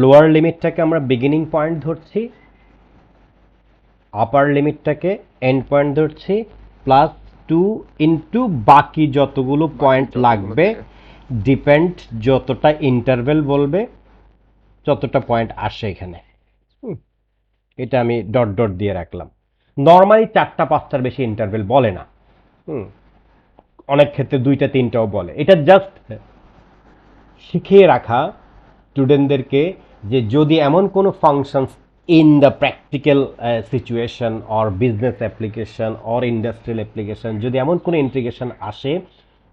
Lower লিমিটটাকে আমরা beginning point ধরছি, আপার লিমিটটাকে end point ধরছি, প্লাস 2 ইনটু বাকি যতগুলো বাকি পয়েন্ট যতগুলো লাগবে, থাকে। ডিপেন্ড যতটা ইন্টারভেল বলবে ততটা পয়েন্ট আসে এখানে। হুম, এটা আমি ডট ডট দিয়ে রাখলাম। নর্মালি 4টা 5টার বেশি ইন্টারভেল বলে না। হুম, অনেক ক্ষেত্রে 2টা 3টাও বলে। এটা জাস্ট শিখিয়ে রাখা স্টুডেন্টদেরকে যে যদি এমন কোনো functions in the practical situation or business application or industrial application যদি এমন কোনো ইন্টিগ্রেশন আসে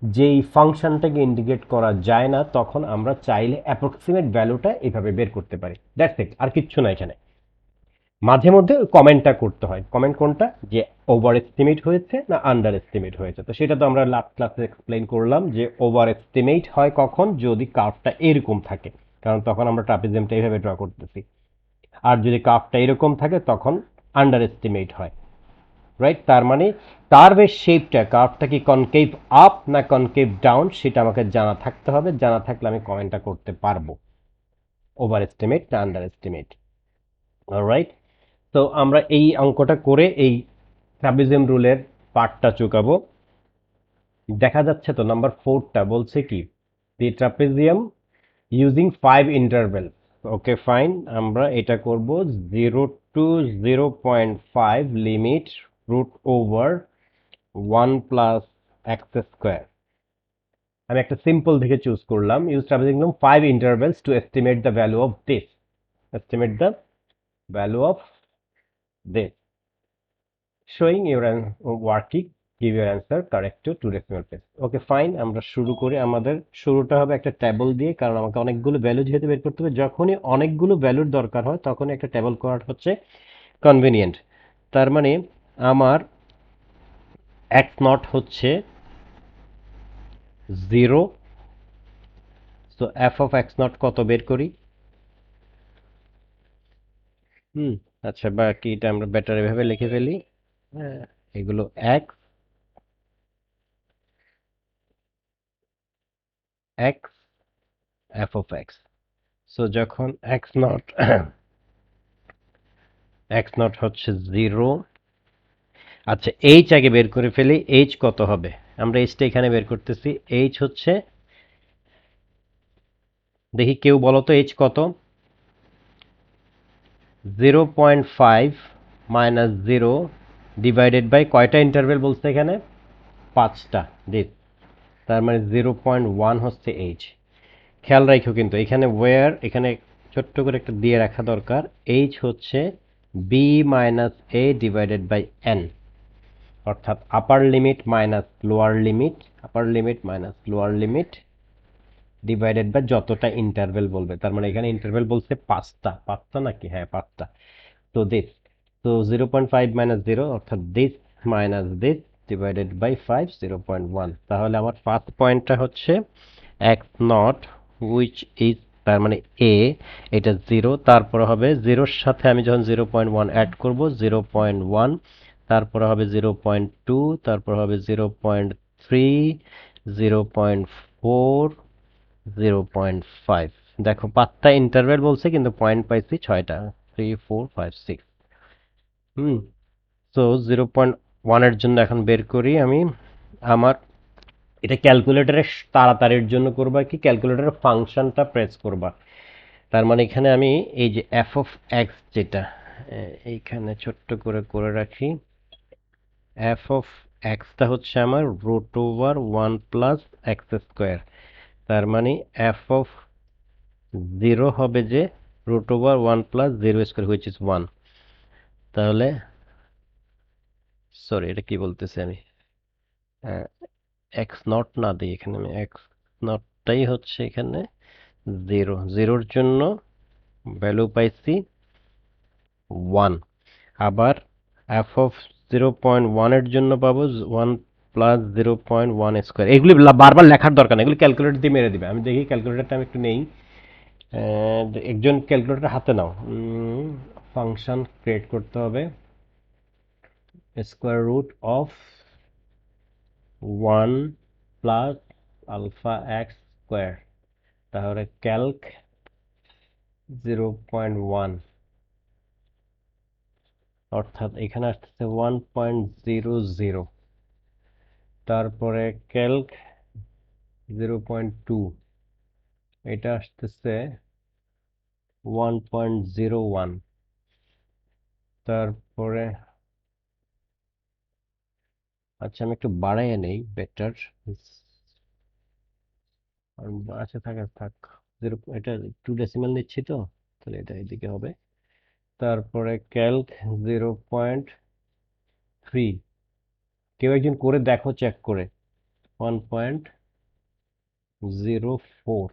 যেই ফাংশনটাকে ইন্টিগ্রেট করা যায় না, তখন আমরা চাইলে অ্যাপ্রক্সিমেট ভ্যালুটা এভাবে বের করতে পারি। দ্যাটস ইট, আর কিচ্ছু না এখানে। মাঝে মধ্যে কমেন্টটা করতে হয়। কমেন্ট কোনটা? যে ওভার এস্টিমেট হয়েছে না আন্ডার এস্টিমেট হয়েছে। তো সেটা তো আমরা লাস্ট ক্লাসে এক্সপ্লেইন করলাম যে ওভার এস্টিমেট হয় কখন, যদি কার্ভটা এরকম থাকে, কারণ তখন আমরা ট্রাপিজিয়ামটা এইভাবে ড্র করতেছি। আর যদি কার্ভটা এরকম থাকে তখন আন্ডার এস্টিমেট হয়। রাইট? তার মানে কার্ভের শেপটা, কার্ভটা কি কনকেভ আপ না কনকেভ ডাউন, সেটা আমাকে জানা থাকতে হবে। জানা থাকলে আমি কমেন্টটা করতে পারবো ওভার এস্টিমেট না আন্ডার এস্টিমেট। অলরাইট, তো আমরা এই অঙ্কটা করে এই ট্রাপিজিয়াম রুলের পার্টটা চুকাবো। দেখা যাচ্ছে তো নাম্বার 4টা বলছে কি, the trapezium using 5 interval. Okay fine, আমরা এটা করব 0 to 0.5 limit root over 1 + x²। আমি একটা সিম্পল দেখে চুজ করলাম, use trapezium 5 intervals to estimate the value of this, estimate the value of this, showing your working, give your answer correct to 2 decimal place. Okay fine, আমরা শুরু করি। আমাদের শুরুটা হবে একটা টেবল দিয়ে, কারণ আমাকে অনেকগুলো ভ্যালু যেহেতু বের করতে হবে, যখনই অনেকগুলো ভ্যালুর দরকার হয় তখনই একটা টেবল করা হচ্ছে কনভিনিয়েন্ট। তার মানে আমার এক্স নট হচ্ছে 0, so F of x not কত বের করি? হুম, আচ্ছা, বাকি এটা আমরা বেটার এভাবে লিখে ফেলি। হ্যাঁ, এগুলো x, x, F of x. So যখন এক্স নট এক্স নট হচ্ছে 0, আচ্ছা এইচ আগে বের করে ফেলি। এইচ কত হবে? আমরা এইচটা এখানে বের করতেছি। এইচ হচ্ছে, দেখি কেউ বলো তো এইচ কত? 0.5 মাইনাস 0 ডিভাইডেড বাই কয়টা ইন্টারভেল বলছে এখানে? 5টা। দিস, তার মানে 0.1 হচ্ছে এইচ। খেয়াল রাখো কিন্তু এখানে ওয়্যার, এখানে ছোট্ট করে একটা দিয়ে রাখা দরকার। এইচ হচ্ছে B minus A divided by N, অর্থাৎ upper limit minus lower limit, upper limit minus lower limit divided by যতটা ইন্টারভেল বলবে। তার মানে এখানে ইন্টারভেল বলছে 5টা। 5টা নাকি? হ্যাঁ 5টা। তো দিস, তো 0.5 মাইনাস 0 অর্থাৎ this minus this divided by 5, 0.1। তাহলে আমার ফার্স্ট পয়েন্টটা হচ্ছে এক্স নট উইচ ইজ, তার মানে এ, এটা 0। তারপরে হবে 0-র সাথে আমি যখন 0.1 অ্যাড করব 0.1, তারপরে হবে 0.2, তারপর হবে 0.3, 0.4, 0.5। দেখো 5টা ইন্টারভেল বলছে কিন্তু পয়েন্ট পাইছি 6টা, 3, 4, 5, 6। হুম, সো 0.1 এর জন্য এখন বের করি আমি। আমার এটা ক্যালকুলেটরে তাড়াতাড়ির জন্য করবা কি, ক্যালকুলেটরের ফাংশনটা প্রেস করবা। তার মানে এখানে আমি এই যে এফ অফ এক্স যেটা এইখানে ছোট্ট করে করে রাখি, এফ অফ এক্সটা হচ্ছে আমার রুট ওভার 1 + x²। তার মানে এফ অফ 0 হবে যে রুট ওভার 1 + 0² হুইচ ইজ 1। তাহলে সরি, এটা কি বলতেছি আমি, এক্স নট না দিই এখানে, আমি এক্স নটটাই হচ্ছে এখানে 0। 0-র জন্য ভ্যালু পাইছি 1। আবার এফ অফ 0.1 এর জন্য পাবো 1 + 0.1²। এগুলি বারবার লেখার দরকার নেই, এগুলি ক্যালকুলেটর দিয়ে মেরে দিবে। আমি দেখি ক্যালকুলেটরটা আমি একটু নেই। একজন ক্যালকুলেটর হাতে নাও। ফাংশন ক্রিয়েট করতে হবে, square root of 1 + alpha x square. তাহলে ক্যালক 0.1, অর্থাৎ এখানে আসতেছে 1.00। তারপরে ক্যালক 0.2, এটা আসতেছে 1.01। তারপরে আচ্ছা আমি একটু বাড়াইয়া নেই, বেটার। আচ্ছা থাক থাক, জিরো, এটা 2 ডেসিমাল নিচ্ছি তো, তাহলে এটা এদিকে হবে। তারপরে ক্যালক 0.3, কেউ একজন করে দেখো, চেক করে। 1.04,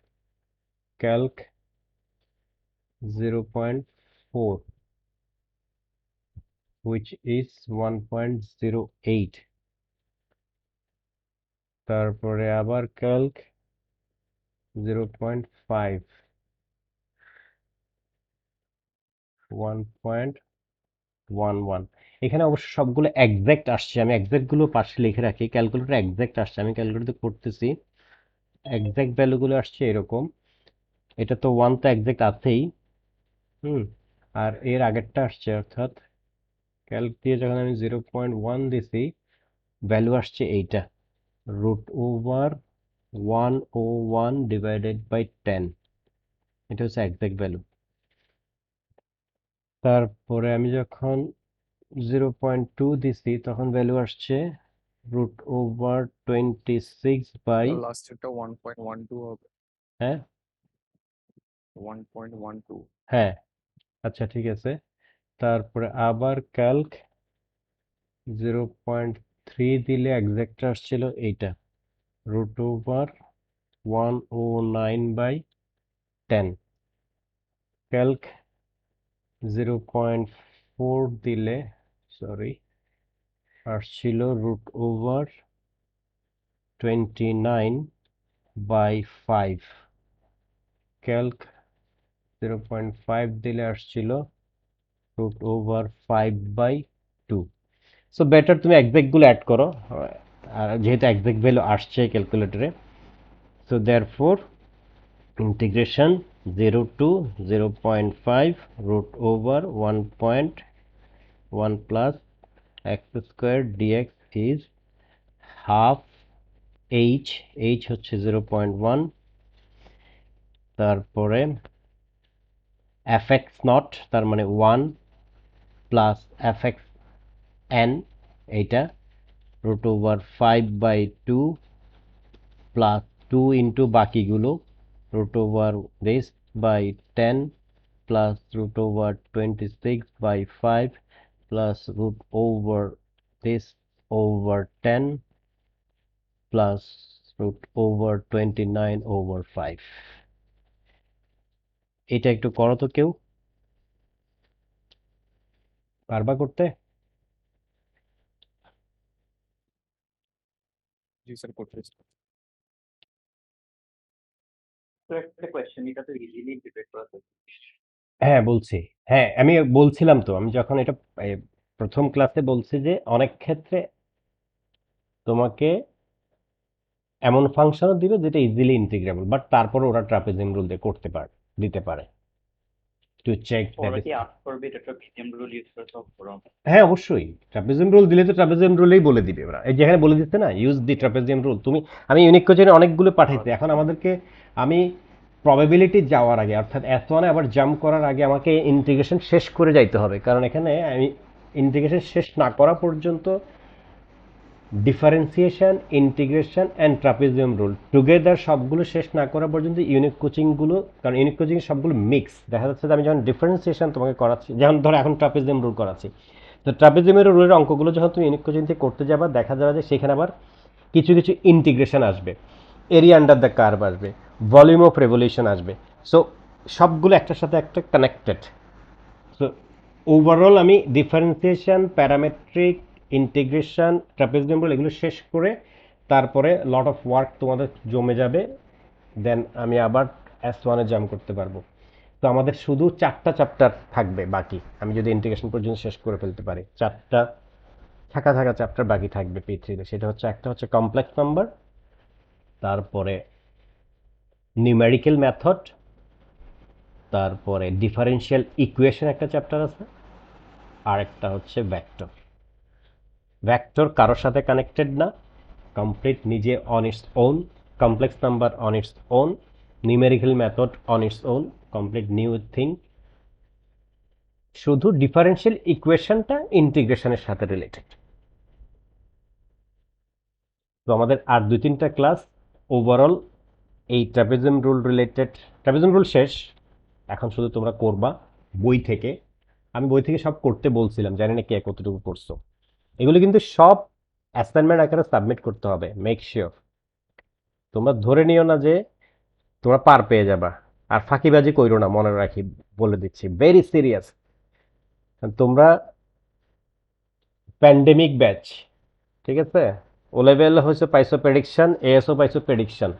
ক্যালক 0.4, which is 1.08। তারপরে আবার ক্যালক 0.5, 1.11। এখানে অবশ্য সবগুলো এক্সাক্ট আসছে, আমি এক্সাক্ট গুলো পাশে লিখে রাখি, ক্যালকুলেটর এক্সাক্ট আসছে, আমি ক্যালকুলেটর করতেছি, এক্সাক্ট ভ্যালুগুলো আসছে এরকম। এটা তো 1 তো এক্সাক্ট আছেই, হুম, আর এর আগেরটা আসছে, অর্থাৎ ক্যালক দিয়ে যখন আমি 0.1 দিছি, ভ্যালু আসছে এইটা, √101/10। এটা হচ্ছে এক্সাক্ট ভ্যালু। তারপরে আমি যখন 0.2 দিছি, তখন ভ্যালু আসছে √26 লাস্টেরটা 1.12 হবে। হ্যাঁ 1.12। হ্যাঁ, আচ্ছা ঠিক আছে। তারপরে আবার ক্যালক 0.3 দিলে এক্সাক্ট আসছিল এইটা, √109/10। ক্যালক 0.4 দিলে, সরি, আসছিল √29/5। ক্যালক 0.5 দিলে আসছিল √5/2। সো বেটার তুমি এক্সাক্ট গুলো অ্যাড করো, আর যেহেতু এক্সাক্ট ভ্যালু আসছে ক্যালকুলেটরে, so therefore integration 0 to 0.5 √1.1 plus x squared dx is half h হচ্ছে 0.1। তারপরে fx নট, তার মানে 1 প্লাস fx n, এইটা √5/2 প্লাস 2 ইন্টু বাকিগুলো √this/10 plus √26/5 plus √this/10 plus √29/5। এটা একটু করো তো কেউ, পারবা করতে? জি স্যার, করতেছি। তো একটা কোয়েশ্চেন, এটা তো ইজিলি ইন্টিগ্রেট করা যায়। হ্যাঁ বলছি, হ্যাঁ আমি বলছিলাম তো, আমি যখন এটা প্রথম ক্লাসে বলছি যে অনেক ক্ষেত্রে তোমাকে এমন ফাংশনও দিবে যেটা ইজিলি ইন্টিগ্রেবল, বাট তারপরে ওরা ট্রাপিজিয়াম রুল দিয়ে করতে পারে, দিতে পারে, টু চেক দ্যাট ওরা ইজ। কি আস্ক করবে এটা ট্রাপিজিয়াম রুল ইউজ করে সলভ করো? হ্যাঁ অবশ্যই, ট্রাপিজিয়াম রুল দিলে তো ট্রাপিজিয়াম রুলেই বলে দিবে ওরা, এই যেখানে বলে দিচ্ছে না, ইউজ দি ট্রাপিজিয়াম রুল। তুমি, আমি ইউনিক কোচের অনেকগুলো পাঠাইছি, এখন আমাদেরকে, আমি প্রবাবিলিটি যাওয়ার আগে, অর্থাৎ S1 আবার জাম্প করার আগে আমাকে ইন্টিগ্রেশন শেষ করে যাইতে হবে, কারণ এখানে আমি ইন্টিগ্রেশন শেষ না করা পর্যন্ত differentiation, integration and trapezium rule together সবগুলো শেষ না করা পর্যন্ত ইউনিক কোচিংগুলো, কারণ ইউনিক কোচিং সবগুলো মিক্স, দেখা যাচ্ছে যে আমি যখন ডিফারেন্সিয়েশন তোমাকে করাচ্ছি, যেমন ধরো এখন ট্রাপিজিয়াম রুল করাচ্ছি, তো ট্রাপিজিয়ামের রুলের অঙ্কগুলো যখন তুমি ইউনিক কোচিং থেকে করতে যাবা, দেখা যাবে যে সেখানে আবার কিছু কিছু ইন্টিগ্রেশন আসবে, এরিয়া আন্ডার দ্য কার্ভ আসবে, ভলিউম অফ রেভলিউশন আসবে। সো সবগুলো একটার সাথে একটা কানেক্টেড। সো ওভারঅল আমি differentiation, parametric, integration, trapezium rule এগুলো শেষ করে তারপরে লট অফ ওয়ার্ক তোমাদের জমে যাবে, দেন আমি আবার S1-এ জাম্প করতে পারবো। তো আমাদের শুধু 4টা চ্যাপ্টার থাকবে বাকি, আমি যদি ইন্টিগ্রেশন পর্যন্ত শেষ করে ফেলতে পারি, 4টা থাকা চ্যাপ্টার বাকি থাকবে P3-তে। সেটা হচ্ছে, একটা হচ্ছে কমপ্লেক্স নাম্বার, তারপরে নিউমেরিক্যাল মেথড, তারপরে ডিফারেনশিয়াল ইকুয়েশন একটা চ্যাপ্টার আছে, আর একটা হচ্ছে ভেক্টর। ভেক্টর কারোর সাথে কানেক্টেড না, কমপ্লিট নিজে on its own, complex number on its own, numerical method on its own, complete new thing. শুধু ডিফারেনশিয়াল ইকুয়েশনটা ইন্টিগ্রেশনের সাথে রিলেটেড। তো আমাদের আর 2-3টা ক্লাস ওভারঅল এই ট্রাপিজম রুল রিলেটেড। ট্রাপিজম রুল শেষ, এখন শুধু তোমরা করবা বই থেকে। আমি বই থেকে সব করতে বলছিলাম, জানি না কে কতটুকু করছো। এগুলো কিন্তু সব অ্যাসাইনমেন্ট আকারে সাবমিট করতে হবে, মেক শিওর। তোমরা ধরে নিও না যে তোমরা পার পেয়ে যাবা, আর ফাঁকিবাজি কইরো না, মনে রাখি বলে দিচ্ছি, ভেরি সিরিয়াস। তোমরা প্যান্ডেমিক ব্যাচ, ঠিক আছে? ও লেভেল হচ্ছে পাইছো প্রেডিকশন, এএসও পাইছো প্রেডিকশন।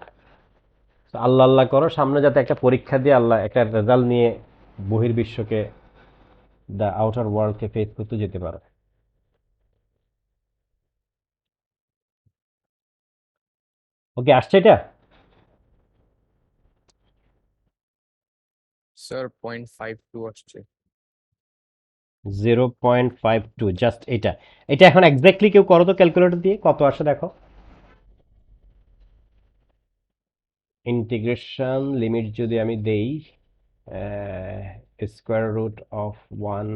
আল্লাহ আল্লাহ করো, সামনে যাতে একটা পরীক্ষা দিয়ে আল্লাহ একটা রেজাল্ট নিয়ে বহির্বিশ্বকে, দ্য আউটার ওয়ার্ল্ডকে ফেস করতে যেতে পারো। ওকে, আসছে এটা স্যার 0.52 আসছে। 0.52, জাস্ট এটা। এটা এখন এক্স্যাক্টলি কেউ করো তো ক্যালকুলেটর দিয়ে, কত আসে দেখো। ইন্টিগ্রেশন লিমিট যদি আমি দেই square root of 1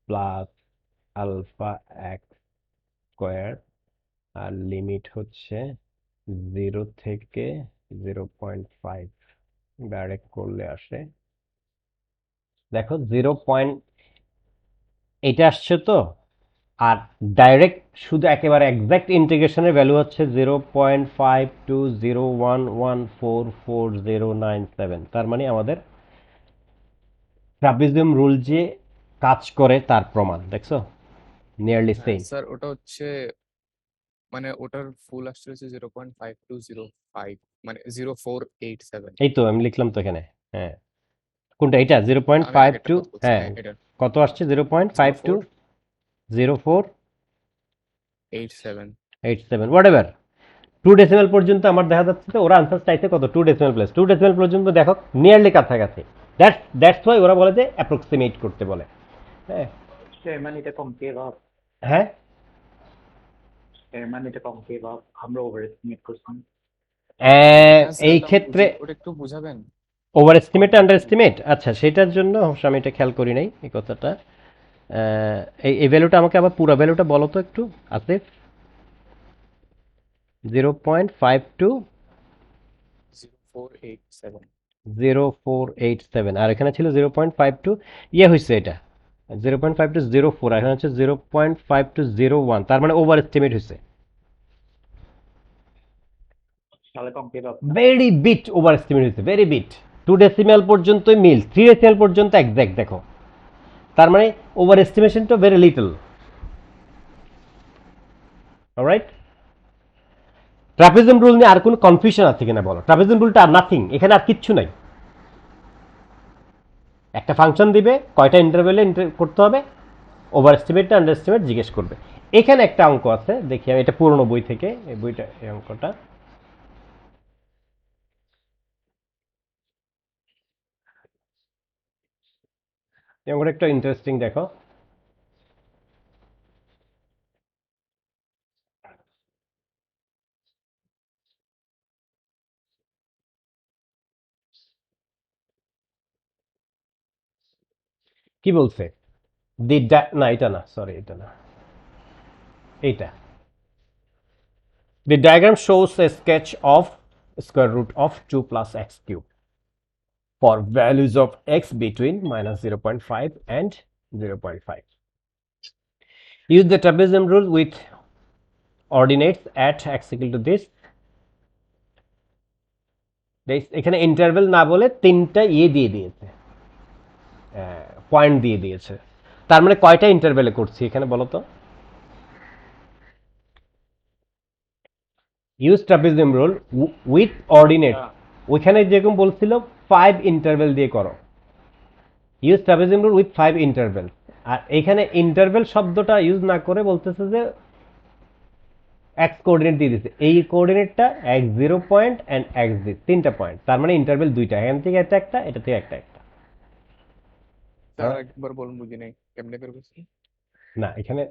plus alpha x square, আর লিমিট হচ্ছে 0 থেকে 0.5, ডাইরেক্ট করলে আসে দেখো 0. এটা আসছে তো। আর ডাইরেক্ট শুধু একেবারে এক্সাক্ট ইন্টিগ্রেশনের ভ্যালু হচ্ছে 0.5201144097। তার মানে আমাদের ট্রাপিজিয়াম রুল যে কাজ করে তার প্রমাণ, দেখছো? নিয়ারলি হ্যাঁ সেম। স্যার, ওটা হচ্ছে মানে ওটার ফুল আসছে হচ্ছে 0.5205, মানে 0487। এই তো আমি লিখলাম তো এখানে। হ্যাঁ, কোনটা? এটা জিরো পয়েন্ট আমি ফাইভ আগেরটা টু কথা বলছি, হ্যাঁ, হ্যাঁ এটা কত আসছে? 0.52 0487। 0487, হোয়াট এভার। 2 ডেসিমাল পর্যন্ত আমার দেখা যাচ্ছে তো ওরা আনসার চাইছে কত, 2 ডেসিমাল প্লেস, 2 ডেসিমাল পর্যন্ত দেখো নিয়ারলি কাছাকাছি। দ্যাটস ওয়াই ওরা বলে যে অ্যাপ্রক্সিমেট করতে বলে। হ্যাঁ chairman এটা কম gave up, হ্যাঁ, chairman এটা কম gave up, আমরা overestimate করছি। আহ, হ্যাঁ স্যার, এই ওটা ক্ষেত্রে ওটা একটু বুঝাবেন। ওভার এস্টিমেট আন্ডার এস্টিমেট, আচ্ছা সেটার জন্য অবশ্য আমি এটা খেয়াল করি নাই এই কথাটা। এই ভ্যালুটা আমাকে আবার পুরো ভ্যালুটা বলো তো একটু আসিফ। 0.52 0487। 0487, আর এখানে ছিল 0.52, ইয়ে হয়েছে এটা 0.5204, এখানে হচ্ছে 0.5201, তার মানে ওভার এস্টিমেট হয়েছে। তাহলে কম gave up না। ভেরি বিট ওভার এস্টিমেট হয়েছে, ভেরি বিট। 2 ডেসিমাল পর্যন্তই মিল, 3 ডেসিমাল পর্যন্ত এক্সাক্ট দেখো। তার মানে ওভার এস্টিমেশনটা very little. Alright, trapezium rule নিয়ে আর কোনো কনফিউশন আছে কিনা বলো? ট্রাপিজম রুলটা আর নাথিং, এখানে আর কিচ্ছু নাই। একটা ফাংশন দিবে, কয়টা ইন্টারভেলে করতে হবে, ওভার এস্টিমেট আন্ডার এস্টিমেট জিজ্ঞেস করবে। এখানে একটা অঙ্ক আছে, দেখি আমি, এটা পুরনো বই থেকে, এই বইটা, এই অঙ্কটা এই অঙ্কটা একটু ইন্টারেস্টিং, দেখো। কি বলছে? না এটা না, সরি এটা না, এইটা। The diagram shows a sketch of square root of 2 plus x cube for values of x between minus 0.5 and 0.5. Use the trapezium rule with ordinates at x equal to this. এখানে interval না বলে 3টা ইয়ে দিয়ে দিয়েছে, point দিয়ে দিয়েছে। তার মানে কয়টা ইন্টারভেলে করছি এখানে বলো তো? Use trapezium rule with ordinates, ওইখানে যেরকম বলছিল 5 ইন্টারভেল দিয়ে করো। Use trapezium rule with 5 interval. আর এখানে ইন্টারভেল শব্দটা ইউজ না করে বলতেছে যে এক্স কোঅর্ডিনেট দিয়ে দিচ্ছে, এই কোঅর্ডিনেটটা এক্স 0 পয়েন্ট অ্যান্ড এক্স দি, তিনটা পয়েন্ট, তার মানে ইন্টারভেল দুইটা, এখান থেকে এটা একটা, এটা থেকে একটা একটা। স্যার একবার বলুন, বুঝি নাই কেমনে করে বুঝছি? না এখানে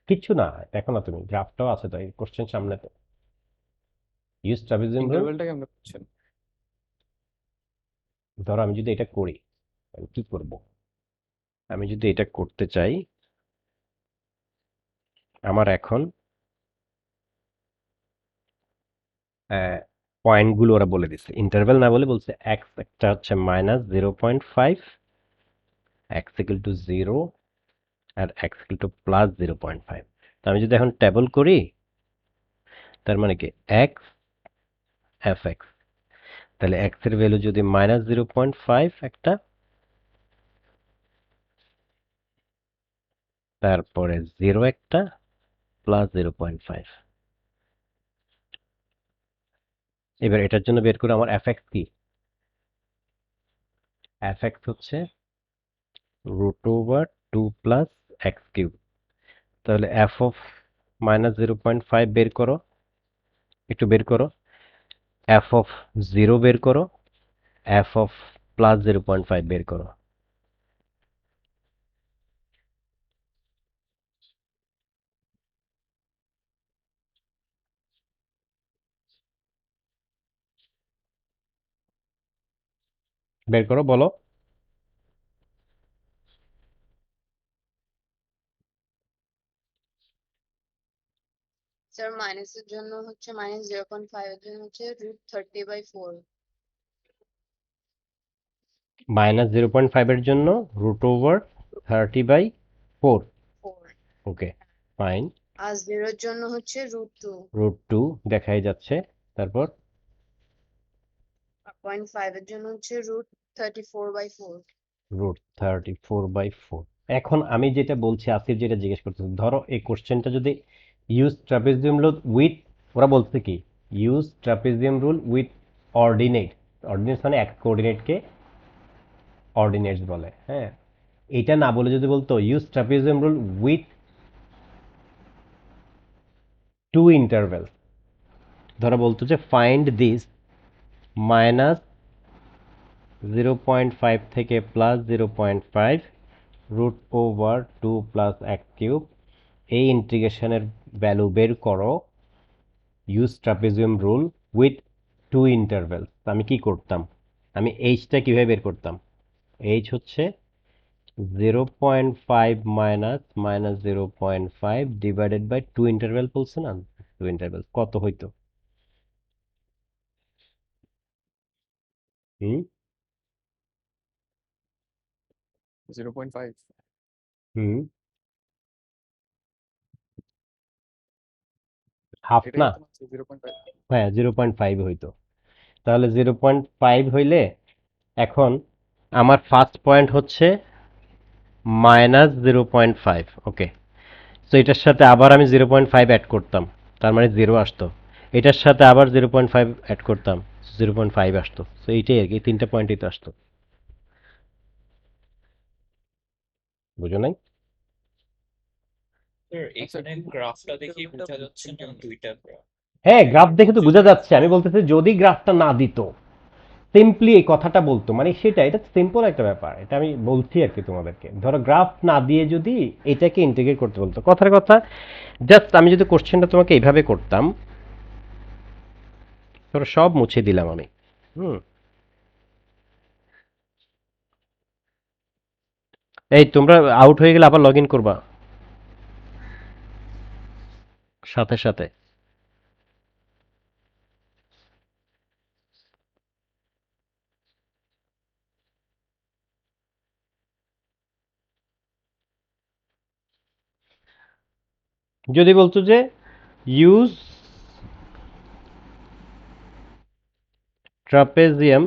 কিচ্ছু না, দেখো না তুমি গ্রাফটাও আছে তো, এই কোশ্চেন সামনে তো। Use trapezium rule. ইন্টারভেলটা কেমনে বুঝছেন? ধরো আমি যদি এটা করি, আমি কি করব? আমি যদি এটা করতে চাই, আমার এখন পয়েন্টগুলো ওরা বলে দিচ্ছে, ইন্টারভেল না বলে বলছে এক্স একটা হচ্ছে -0.5, এক্স ইকুয়াল টু 0 আর এক্স ইকুয়াল টু +0.5। তো আমি যদি এখন টেবল করি, তার মানে কি এক্স এফ এক্স, তাহলে এক্স এর ভ্যালু যদি -0.5 একটা, তারপরে 0 একটা, +0.5। এবার এটার জন্য বের করে আমার এফ এক্স কি, এফ এক্স হচ্ছে √2 প্লাস এক্স কিউব। তাহলে এফ অফ -0.5 বের করো, একটু বের করো, এফ অফ 0 বের করো, এফ অফ +0.5 বের করো। বের করো, বলো। স্যার মাইনাসের জন্য হচ্ছে -0.5 এর জন্য হচ্ছে √30/4। -0.5 এর জন্য √30/4। 4 ওকে, ফাইন। আর 0 এর জন্য হচ্ছে √2। √2 দেখাই যাচ্ছে, তারপর 0.5 এর জন্য হচ্ছে √34/4। √34/4। এখন আমি যেটা বলছি, আসিফ যেটা জিজ্ঞেস করতেছে, ধরো এই কোশ্চেনটা যদি ইউজ ট্রাপিজিয়াম রুল উইথ, ওরা বলছে কি use trapezium rule with ordinate, ordinates মানে এক্স কোঅর্ডিনেটকে অর্ডিনেটস বলে, হ্যাঁ। এটা না বলে যদি বলতো use trapezium rule with two interval, ধরো বলতো যে ফাইন্ড দিস -0.5 থেকে +0.5 √2 প্লাস এক্স কিউব, এই ইন্টিগ্রেশনের ভ্যালু বের করো, use trapezium rule with two interval. আমি কি করতাম, আমি এইচটা কিভাবে বের করতাম, এইচ হচ্ছে 0.5 -0.5 ডিভাইডেড বাই টু ইন্টারভেল বলছে না, টু ইন্টারভেল কত হইতো? হুম 0.5। হুম হাফ এটাই না? তো মাত্র 0.5। হ্যাঁ 0.5 হইতো। তাহলে 0.5 হইলে এখন আমার ফার্স্ট পয়েন্ট হচ্ছে -0.5। ওকে, তো এটার সাথে আবার আমি 0.5 অ্যাড করতাম, তার মানে 0 আসতো। এটার সাথে আবার 0.5 অ্যাড করতাম, 0.5 আসতো। তো এইটাই আর কি, এই তিনটা পয়েন্টই তো আসতো। বুঝো নাই? স্যার আচ্ছা, এখানে গ্রাফটা দেখেই বোঝা যাচ্ছে না দুইটা গ্রাফ। হ্যাঁ গ্রাফ দেখে তো বোঝা যাচ্ছে, আমি বলতেছি যদি গ্রাফটা না দিত, সিম্পলি এই কথাটা বলতো, মানে সেটা, এটা সিম্পল একটা ব্যাপার, এটা আমি বলছি আর কি তোমাদেরকে। ধরো গ্রাফ না দিয়ে যদি এটাকে ইন্টিগ্রেট করতে বলতো, কথার কথা, জাস্ট আমি যদি কোশ্চেনটা তোমাকে এইভাবে করতাম, ধরো সব মুছে দিলাম আমি, হুম, এই তোমরা আউট হয়ে গেলে আবার লগ ইন করবা সাথে সাথে। যদি বলতো যে ইউজ ট্রাপেজিয়াম,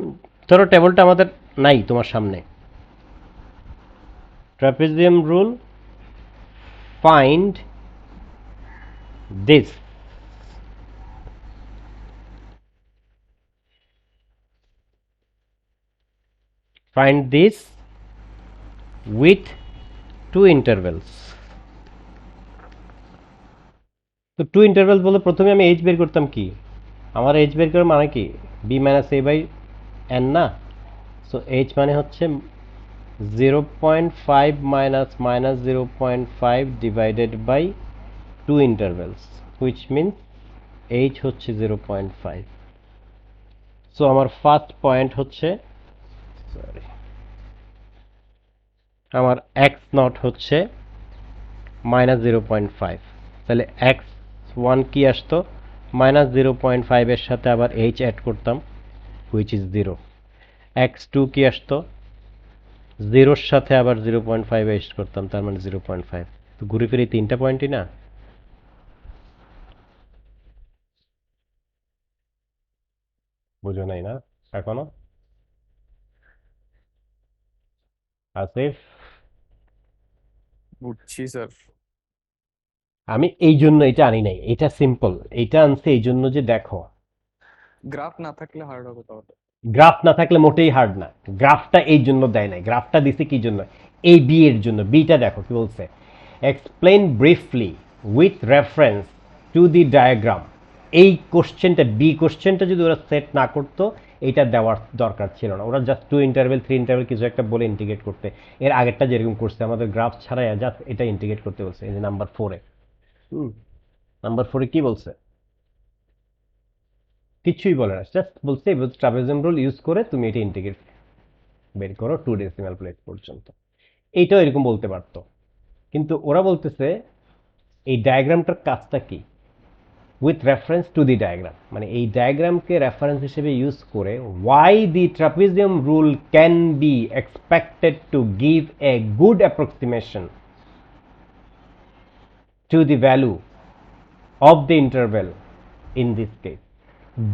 ধরো টেবলটা আমাদের নাই তোমার সামনে, trapezium rule find this, find this with two intervals, তো টু ইন্টারভেল বলে প্রথমে আমি এইচ বের করতাম কি, আমার এইচ বের করার মানে কি, B minus A by N না। সো এইচ মানে হচ্ছে 0.5 minus minus 0.5 divided by two intervals, which means H হচ্ছে 0.5। সো আমার ফার্স্ট পয়েন্ট হচ্ছে, সরি, আমার এক্স নট হচ্ছে -0.5। তাহলে এক্স ওয়ান কি আসতো, -0.5 এর সাথে আবার এইচ অ্যাড করতাম, হুইচ ইজ 0। এক্স টু কি আসতো, 0-র সাথে আবার 0.5 অ্যাড করতাম, তার মানে 0.5। তো ঘুরে ফিরে এই তিনটা পয়েন্টই না। বুঝো নাই না এখনো? আসিফ, বুঝছি স্যার। আমি এই জন্য এটা আনি নাই, এটা সিম্পল, এটা আনছি এই জন্য যে দেখো, গ্রাফ না থাকলে হার্ড হবে তাহলে। গ্রাফ না থাকলে মোটেই হার্ড না। গ্রাফটা এই জন্য দেয় নাই, গ্রাফটা দিছে কি জন্য, এই বি এর জন্য। বিটা দেখো কি বলছে, explain briefly with reference to the diagram. এই কোশ্চেনটা, বি কোশ্চেনটা যদি ওরা সেট না করতো, এটা দেওয়ার দরকার ছিল না। ওরা just two interval three interval কিছু একটা বলে ইন্টিগ্রেট করতে, এর আগেরটা যেরকম করছে আমাদের গ্রাফ ছাড়াই জাস্ট এটা ইন্টিগ্রেট করতে বলছে। এই যে নাম্বার 4-এ, নাম্বার 4-এ কি বলছে, কিছুই বলে না, জাস্ট বলছে ট্রাপিজিয়াম রুল ইউজ করে তুমি এটা ইন্টিগ্রেট বের করো 2 ডেসিমাল প্লেস পর্যন্ত। এইটাও এরকম বলতে পারতো, কিন্তু ওরা বলতেছে এই ডায়াগ্রামটার কাজটা কি, with reference to the diagram, মানে এই ডায়াগ্রামকে রেফারেন্স হিসেবে ইউজ করে why the trapezium rule can be expected to give a good approximation to the value of the interval in this case.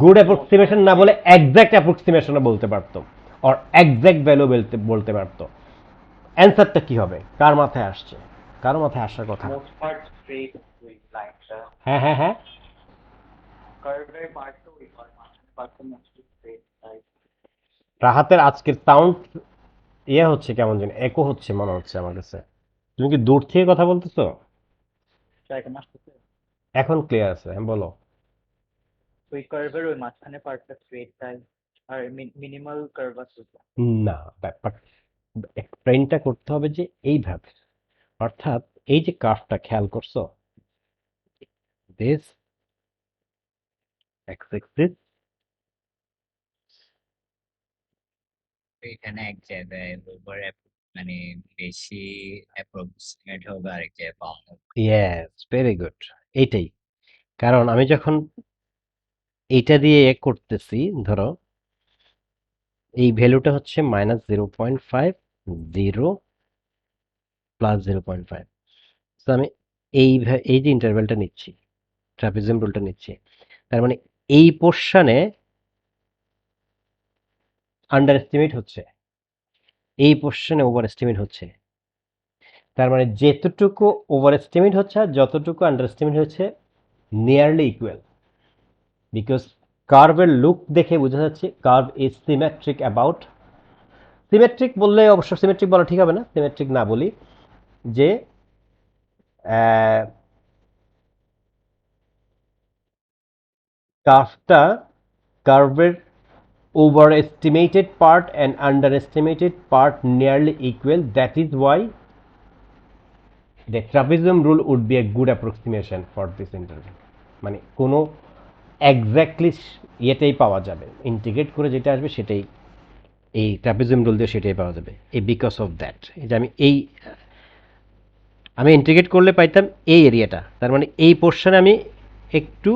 Good approximation না বলে এক্সাক্ট অ্যাপ্রক্সিমেশনও বলতে পারতো, আর exact value বলতে পারতো। অ্যান্সারটা কি হবে, কার মাথায় আসছে, কার মাথায় আসার কথা? Most part straight with lines. হ্যাঁ হ্যাঁ হ্যাঁ, Curve part to we call part mostly straight right. রাহাতের আজকের সাউন্ড ইয়ে হচ্ছে কেমন যেন, একো হচ্ছে মনে হচ্ছে আমার কাছে। তুমি কি দূর থেকে কথা বলতেছো? Try to master. এখন ক্লিয়ার আছে, হ্যাঁ বলো। We curve ওই মাঝখানে পার্টটা straight তাই আর মিনিমাল কার্ভ আছে। না, ব্যাপার এক্সপ্লেইনটা করতে হবে যে এইভাবে, অর্থাৎ এই যে কার্ভটা খেয়াল করছো, দিস এক্স অ্যাক্সিস, এখানে এক জায়গায় ওভার মানে বেশি অ্যাপ্রক্সিমেট হবে আরেক জায়গায় কম হবে। Yes, very good. এইটাই কারণ আমি যখন এইটা দিয়ে এ করতেছি, ধরো এই ভ্যালুটা হচ্ছে -0.5, 0 প্লাস 0.5। তো আমি এই যে ইন্টারভ্যালটা নিচ্ছি, ট্রাপিজিয়াম রুলটা নিচ্ছি, তার মানে এই পোর্শনে আন্ডার এস্টিমেট হচ্ছে, এই পোর্শনে ওভার এস্টিমেট হচ্ছে। তার মানে যেতটুকু ওভার এস্টিমেট হচ্ছে আর যতটুকু আন্ডার এস্টিমেট হচ্ছে নিয়ারলি ইকুয়াল, বিকজ কার্ভের লুক দেখে বোঝা যাচ্ছে curve is symmetric about, symmetric বললে অবশ্য সিমেট্রিক বলা ঠিক হবে না, সিমেট্রিক না বলি, যে কার্ভটা, কার্ভের overestimated part and underestimated part nearly equal. That is why the trapezium rule would be a good approximation for this interval. মানে কোনো এক্স্যাক্টলি ইয়েটাই পাওয়া যাবে, ইন্টিগ্রেট করে যেটা আসবে সেটাই, এই ট্রাপিজিয়াম রুল দিয়ে সেটাই পাওয়া যাবে। এই বিকজ অফ দ্যাট, এই যে আমি ইন্টিগ্রেট করলে পাইতাম এই এরিয়াটা, তার মানে এই পোর্শনে আমি একটু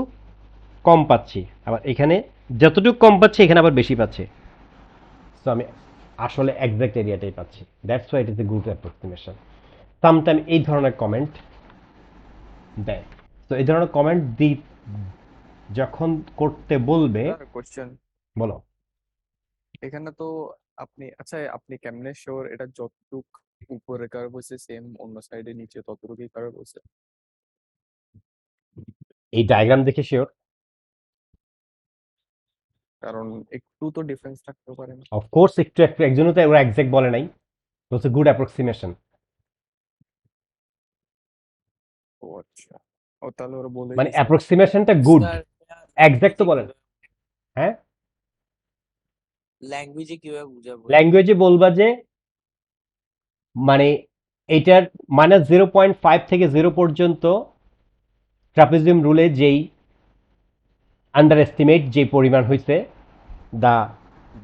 কম পাচ্ছি, আবার এখানে যতটুকু কম পাচ্ছি এখানে আবার বেশি পাচ্ছি। সো আমি আসলে এক্সাক্ট এরিয়াটাই পাচ্ছি। That's why it is a good approximation. Sometime এই ধরনের কমেন্ট দেয়। তো এই ধরনের কমেন্ট যখন করতে বলবে, কোশ্চেন বলো। এখানে তো আপনি আচ্ছা আপনি কেমনে শিওর এটা যতটুক উপরে কার্ভ হয়েছে সেম অন্য সাইডে নিচে ততটুকুই কার্ভ হয়েছে? এই ডায়াগ্রাম দেখে শিওর, কারণ একটু তো ডিফারেন্স থাকতে পারে না। অফকোর্স একটু একটু, একজনও তো ওরা এক্সাক্ট বলে নাই, বলছে গুড অ্যাপ্রক্সিমেশন। ও আচ্ছা। ও তাহলে ওরা বলে মানে দিছে। অ্যাপ্রক্সিমেশনটা গুড, স্যার এক্সাক্ট তো বলেন। হ্যাঁ, ল্যাঙ্গুয়েজে কিভাবে বুঝাবো? ল্যাঙ্গুয়েজে বলবা যে মানে এইটার -0.5 থেকে 0 পর্যন্ত ট্রাপিজিয়াম রুলে যেই আন্ডার এস্টিমেট যে পরিমাণ হয়েছে, the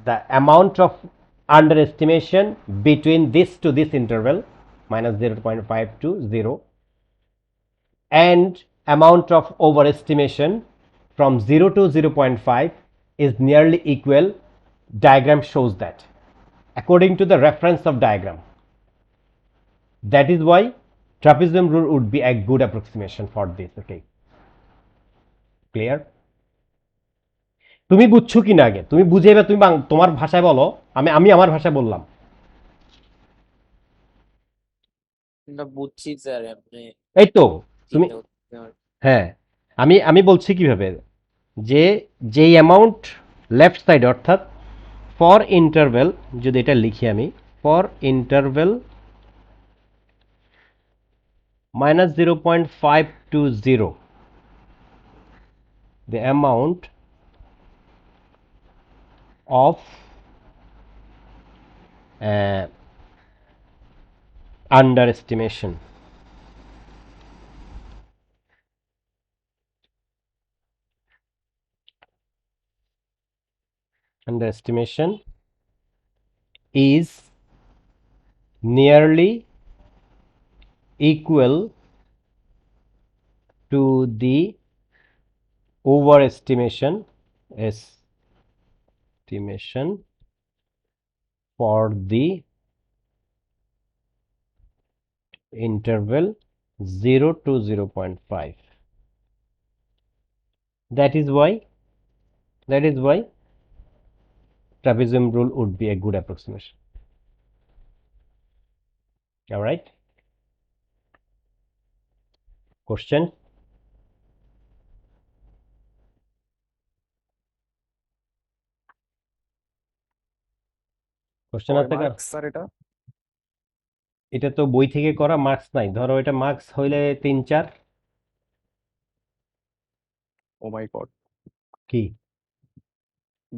the amount of underestimation between this to this interval -0.5 to 0 and amount of overestimation from 0 to 0.5 is nearly equal. Diagram shows that according to the reference of diagram. That is why trapezium rule would be a good approximation for this. Okay, clear? তুমি বুঝছো কিনা আগে তুমি বুঝে এবার তুমি তোমার ভাষায় বলো, আমি আমি আমার ভাষায় বললাম। না বুঝছি স্যার, আপনি এই তো তুমি, চিন্তা করতে পারেন। হ্যাঁ, আমি আমি বলছি কিভাবে, যে যেই অ্যামাউন্ট লেফট সাইড অর্থাৎ ফর ইন্টারভেল, যদি এটা লিখি আমি, for interval -0.5 to 0, the amount of underestimation is nearly equal to the overestimation for the interval 0 to 0.5. That is why trapezium rule would be a good approximation. All right, question? Question আছে কার? Marks sir এটা? এটা তো বই থেকে করা, marks নাই। ধরো এটা মার্কস হইলে 3-4। ও মাই গড, কি?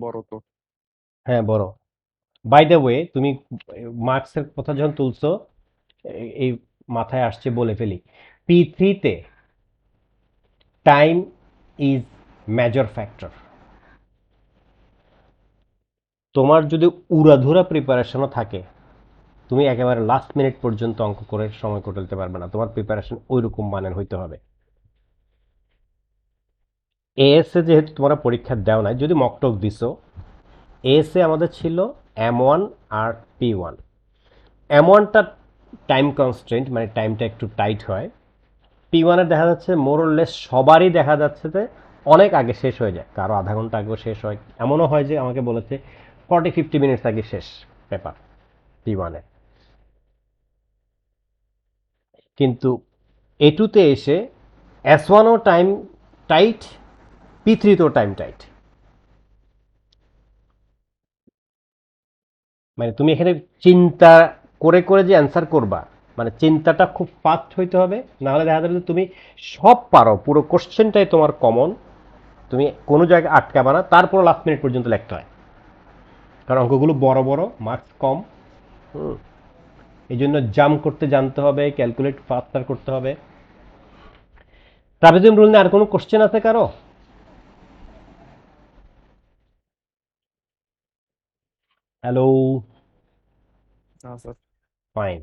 বড় তো। হ্যাঁ বড়। বাই দ্য ওয়ে, তুমি মার্কসের কথা যখন তুলছো, এই মাথায় আসছে বলে ফেলি, P3-তে টাইম ইজ মেজর ফ্যাক্টর। তোমার যদি উড়াধুরা প্রিপারেশনও থাকে, তুমি একেবারে লাস্ট মিনিট পর্যন্ত অঙ্ক করে সময় কাটাতে পারবে না, তোমার প্রিপারেশন ওইরকম মানের হইতে হবে। এএসএ যেহেতু তোমরা পরীক্ষা দেও নাই, যদি মকটক দিছো, এএসএ আমাদের ছিল M1 আর P1। M1টা টাইম কনস্ট্রেন্ট, মানে টাইমটা একটু টাইট হয়। P1-এর দেখা যাচ্ছে মোরলেস সবারই দেখা যাচ্ছে যে অনেক আগে শেষ হয়ে যায়, কারো আধা ঘন্টা আগেও শেষ হয়, এমনও হয় যে আমাকে বলেছে 40-50 মিনিটস আগে শেষ পেপার P1-এ। কিন্তু A2-তে এসে S1ও টাইম টাইট, P3-তেও টাইম টাইট। মানে তুমি এখানে চিন্তা করে করে যে অ্যান্সার করবা, মানে চিন্তাটা খুব ফাস্ট হইতে হবে, নাহলে দেখা যাবে যে তুমি সব পারো, পুরো কোশ্চেনটাই তোমার কমন, তুমি কোনো জায়গায় আটকাবা না, তারপর লাস্ট মিনিট পর্যন্ত লিখতে হয়, কারণ অঙ্কগুলো বড় বড়, মার্কস কম। এই জন্য জাম্প করতে জানতে হবে, ক্যালকুলেট ফাস্টার করতে হবে। ট্রাপিজিয়াম রুল নিয়ে আর কোনো কোশ্চেন আছে কারো? হ্যালো? না sir. Fine.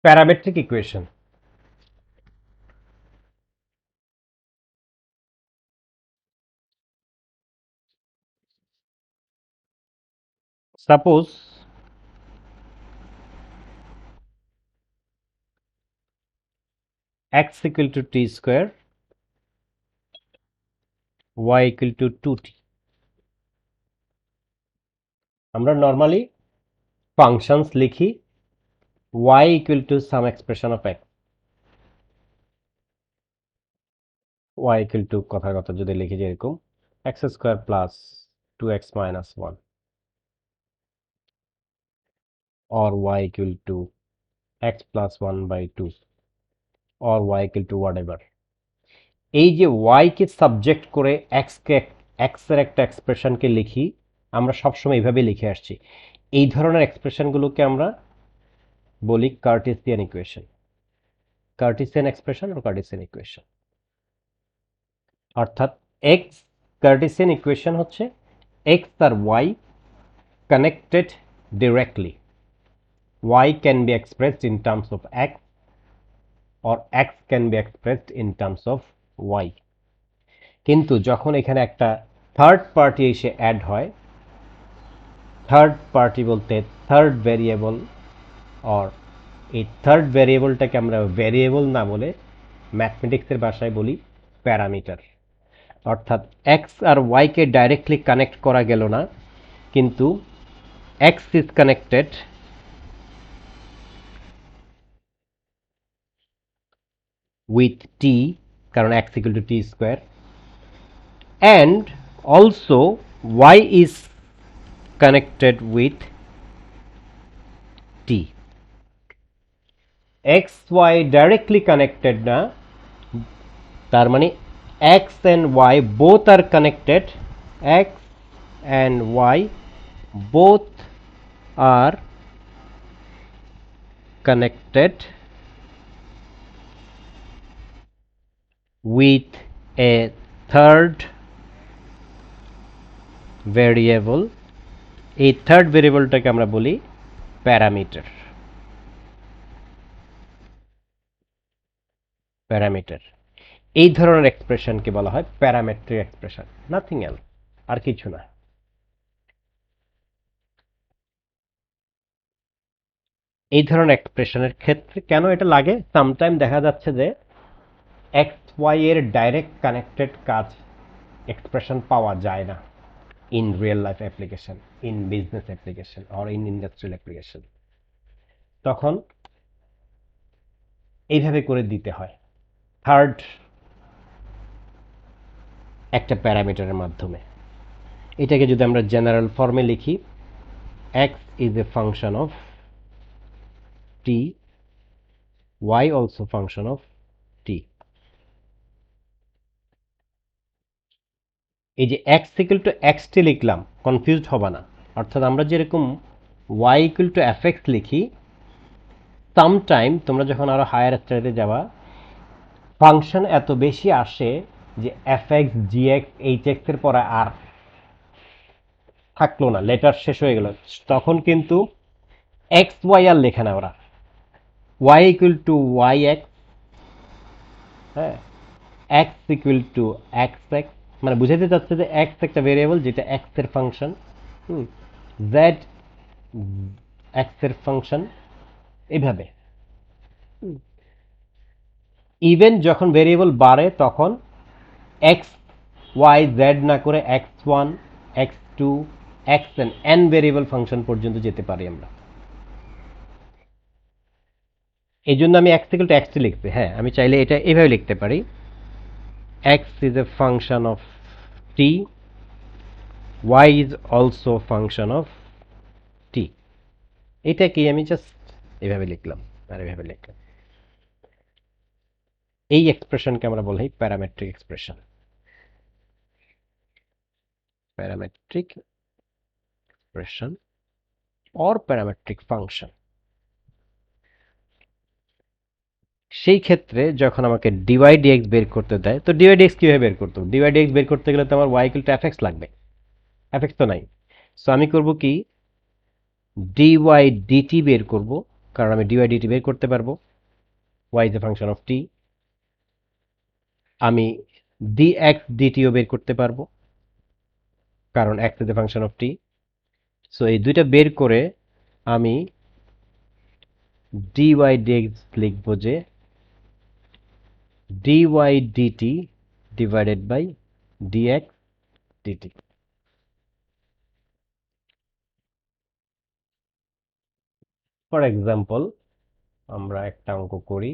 Parametric equation. Suppose x equal to t square, y equal to 2t. আমরা নর্মালি ফাংশনস লিখি y equal to some expression of x, y equal to কথার কথা যদি লিখি যে এরকম x square plus 2x minus 1 or y equal to x plus 1 by 2 or y equal to whatever. এই যে y কে সাবজেক্ট করে x এর একটা এক্সপ্রেশনকে লিখি, আমরা সবসময় এইভাবে লিখে আসছি। এই ধরনের এক্সপ্রেশনগুলোকে আমরা বলি কার্টেসিয়ান ইকুয়েশন, কার্টেসিয়ান এক্সপ্রেশন ও কার্টেসিয়ান ইকুয়েশন। অর্থাৎ এক্স কার্টেসিয়ান ইকুয়েশন হচ্ছে এক্স আর y connected directly. y can be expressed in terms of x or x can be expressed in terms of y. কিন্তু যখন এখানে একটা থার্ড পার্টি এসে add হয়, থার্ড পার্টি বলতে থার্ড ভেরিয়েবল, অর এই থার্ড ভেরিয়েবলটাকে আমরা ভেরিয়েবল না বলে ম্যাথমেটিক্সের ভাষায় বলি প্যারামিটার। অর্থাৎ এক্স আর ওয়াইকে ডাইরেক্টলি কানেক্ট করা গেল না, কিন্তু x is connected with t, কারণ x equal to t square, and also y is connected with t. x y directly connected না, তার মানে x and y both are connected, x and y both are connected with a third variable. এই third ভেরিয়েবলটাকে আমরা বলি parameter. Parameter এই ধরনের এক্সপ্রেশনকে বলা হয় প্যারামেট্রিক এক্সপ্রেশন, নাথিং এলস, আর কিছু না। এই ধরনের এক্সপ্রেশনের ক্ষেত্রে কেন এটা লাগে, সামটাইম দেখা যাচ্ছে যে এক্স ওয়াই এর ডাইরেক্ট কানেক্টেড কাজ এক্সপ্রেশন পাওয়া যায় না in real life application, in business application or in industrial application. তখন এইভাবে করে দিতে হয় থার্ড একটা প্যারামিটারের মাধ্যমে। এটাকে যদি আমরা জেনারেল ফর্মে লিখি, X is a function of T, Y also function of T. এই যে X equal to X T লিখলাম, কনফিউজড হবে না। অর্থাৎ আমরা যেরকম Y equal to F X লিখি, সামটাইম তোমরা যখন আরো হায়ার স্টাডিতে যাবা, ফাংশন এত বেশি আসে যে এফ এক্স জি এক্স এইচ এক্স এর পরে আর থাকলো না, লেটার শেষ হয়ে গেল, তখন কিন্তু এক্স ওয়াই আর লেখে না ওরা, Y equal to Y X, হ্যাঁ, X equal to X X, মানে বুঝাতে চাচ্ছে যে এক্স একটা ভেরিয়েবল যেটা এক্স এর ফাংশন, জেড এক্স এর ফাংশন, এইভাবে। ইভেন যখন ভেরিয়েবল বাড়ে তখন এক্স ওয়াই জেড না করে X one X two X N N variable function পর্যন্ত যেতে পারি আমরা। এই জন্য আমি X equal to X T লিখছি। হ্যাঁ, আমি চাইলে এটা এইভাবে লিখতে পারি, X is a function of T, Y is also function of T. এটাকে আমি জাস্ট এইভাবে লিখলাম আর এইভাবে লিখলাম। এই এক্সপ্রেশনকে আমরা বলি parametric expression, parametric expression or parametric function. সেই ক্ষেত্রে যখন আমাকে ডিওয়াই ডিএক্স বের করতে দেয়, তো ডিওয়াই ডিএক্স কিভাবে বের করতে হবে? ডিওয়াই ডিএক্স বের করতে গেলে তো আমার y equal to F x লাগবে, এফ এক্স তো নাই। সো আমি করব কি, ডিওয়াই ডিটি বের করব, কারণ আমি ডিওয়াই ডিটি বের করতে পারবো। Y is a function of T. আমি ডিএক্স ডিটিও বের করতে পারবো, কারণ X is a function of T. So এই দুইটা বের করে আমি ডিওয়াই ডিএক্স লিখবো যে DY DT divided by dx DT. For example আমরা একটা অঙ্ক করি।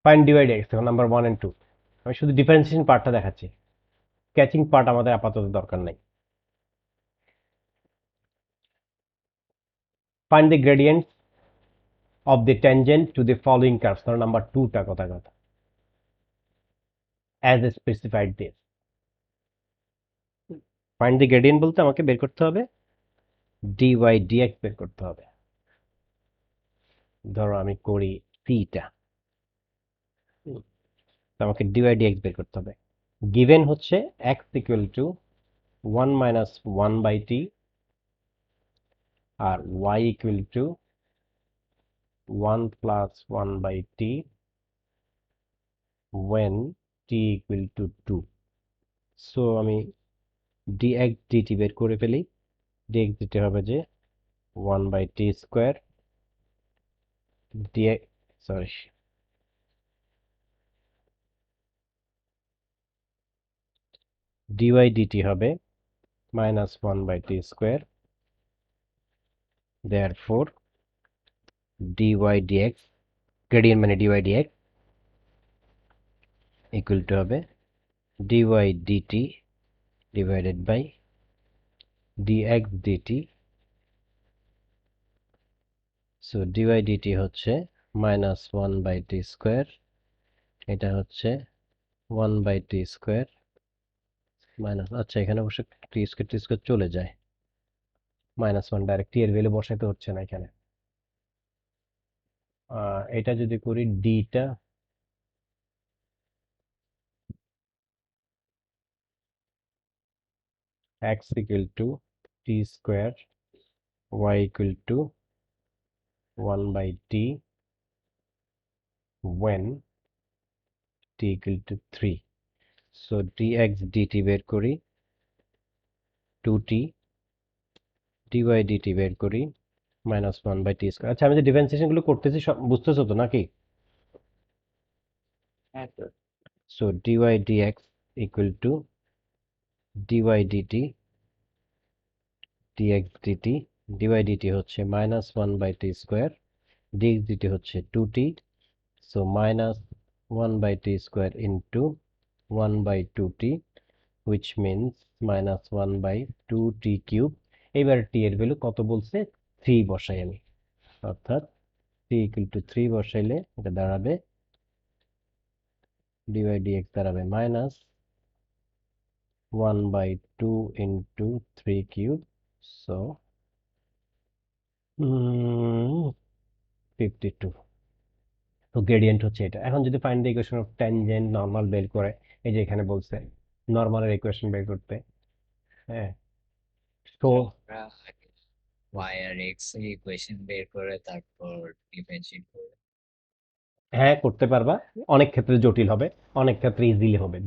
ফাইন্ড ডিভাইড এক্স, এখন নাম্বার 1 এন্ড 2। আমি শুধু ডিফারেন্সিয়েশন পার্টটা দেখাচ্ছি, স্কেচিং পার্ট আমাদের আপাতত দরকার নাই। Find the gradients of the tangent to the following curves, ধরো নাম্বার 2টা কথা কথা as a specified this. Find the gradient বলতে আমাকে বের করতে হবে ডিওয়াই ডিএক্স বের করতে হবে। ধরো আমি করি সিটা, আমাকে ডিওয়াই ডিএক্স বের করতে হবে। গিভেন হচ্ছে x equal to 1 minus 1 by t আর y equal to 1 plus 1 by T when t equal to 2। So আমি dx dt বের করে ফেলি। dx dt হবে যে 1 by t square dx, sorry, dy dt হবে minus 1 by t square. therefore dy dx, gradient মানে dy dx equal to হবে dy dt divided by dx dt। So dy dt হচ্ছে minus 1 by t square, এটা হচ্ছে 1 by t square minus, আচ্ছা এখানে অবশ্য টি square চলে যায়, -1 ডাইরেক্ট টি এর ভ্যালু বসাইতে হচ্ছে না এখানে। এটা যদি করি ডিটা X equal to T square Y equal to 1 by T when t equal to 3। সো dx dt বের করি 2t, dy dt বের করি -1 বাই টি স্কোয়ার। আচ্ছা আমি যে ডিফারেন্সিয়েশন গুলো করতেছি সব বুঝতেছো তো নাকি? হ্যাঁ sir. So dy dx equal to dy dt dx dt, dy dt হচ্ছে -1 by t square, dx dt হচ্ছে 2t। So -1 by t square into 1 by 2t which means -1 by 2t cube. এবার t এর value কত বলছে? 3 বসাই আমি, অর্থাৎ t equal to 3 বসাইলে এটা দাঁড়াবে dy dx দাঁড়াবে -1 বাই 2 ইন্টু 3 কিউব। সো 52। তো গ্রেডিয়েন্ট হচ্ছে এটা। এখন যদি find the equation of tangent normal বের করে, এই যে এখানে বলছে নর্মালের ইকুয়েশন বের করতে। হ্যাঁ, তো আমরা আগে y আর x এর ইকুয়েশন বের করে তারপর ডিফারেন্সিয়েট করব। হ্যাঁ করতে পারবা, অনেক ক্ষেত্রে জটিল হবে, অনেক ক্ষেত্রে ইজিলি হবে,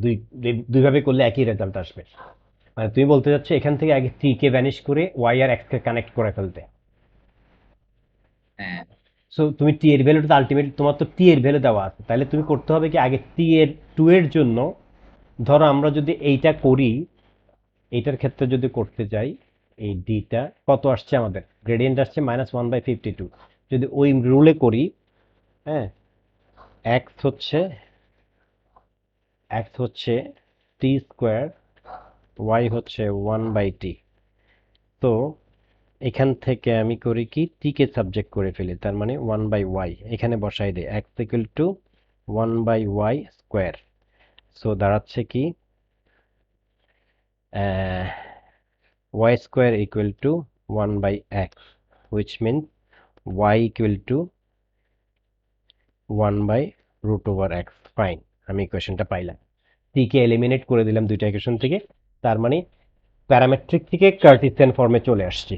দুইভাবে করলে একই রেজাল্ট আসবে। মানে তুমি বলতে চাচ্ছ এখান থেকে আগে টি কে ভ্যানিশ করে ওয়াই আর এক্স কে কানেক্ট করে ফেলতে। হ্যাঁ, সো তুমি টি এর ভ্যালুটা আলটিমেটলি, তোমার তো টি এর ভ্যালু দেওয়া আছে, তাহলে তুমি করতে হবে কি আগে টি এর টু এর জন্য, ধরো আমরা যদি এইটা করি, এইটার ক্ষেত্রে যদি করতে যাই, এই ডিটা কত আসছে আমাদের, গ্রেডিয়েন্ট আসছে -1/52, যদি ওই রুলে করি, হ্যাঁ, এক্স হচ্ছে টি স্কোয়ার, ওয়াই হচ্ছে 1/t। তো এখান থেকে আমি করি কি, টি কে সাবজেক্ট করে ফেলি, তার মানে 1/y এখানে বসাই দিই, x equal two 1/y square. So দাঁড়াচ্ছে কি, y square equal to 1/x, which means y equal to 1/√x. Fine, আমি ইকুয়েশনটা পাইলাম। টি কে এলিমিনেট করে দিলাম দুইটা ইকুয়েশন থেকে, তার মানে প্যারামেট্রিক থেকে কার্টিসিয়ান ফর্মে চলে আসছি।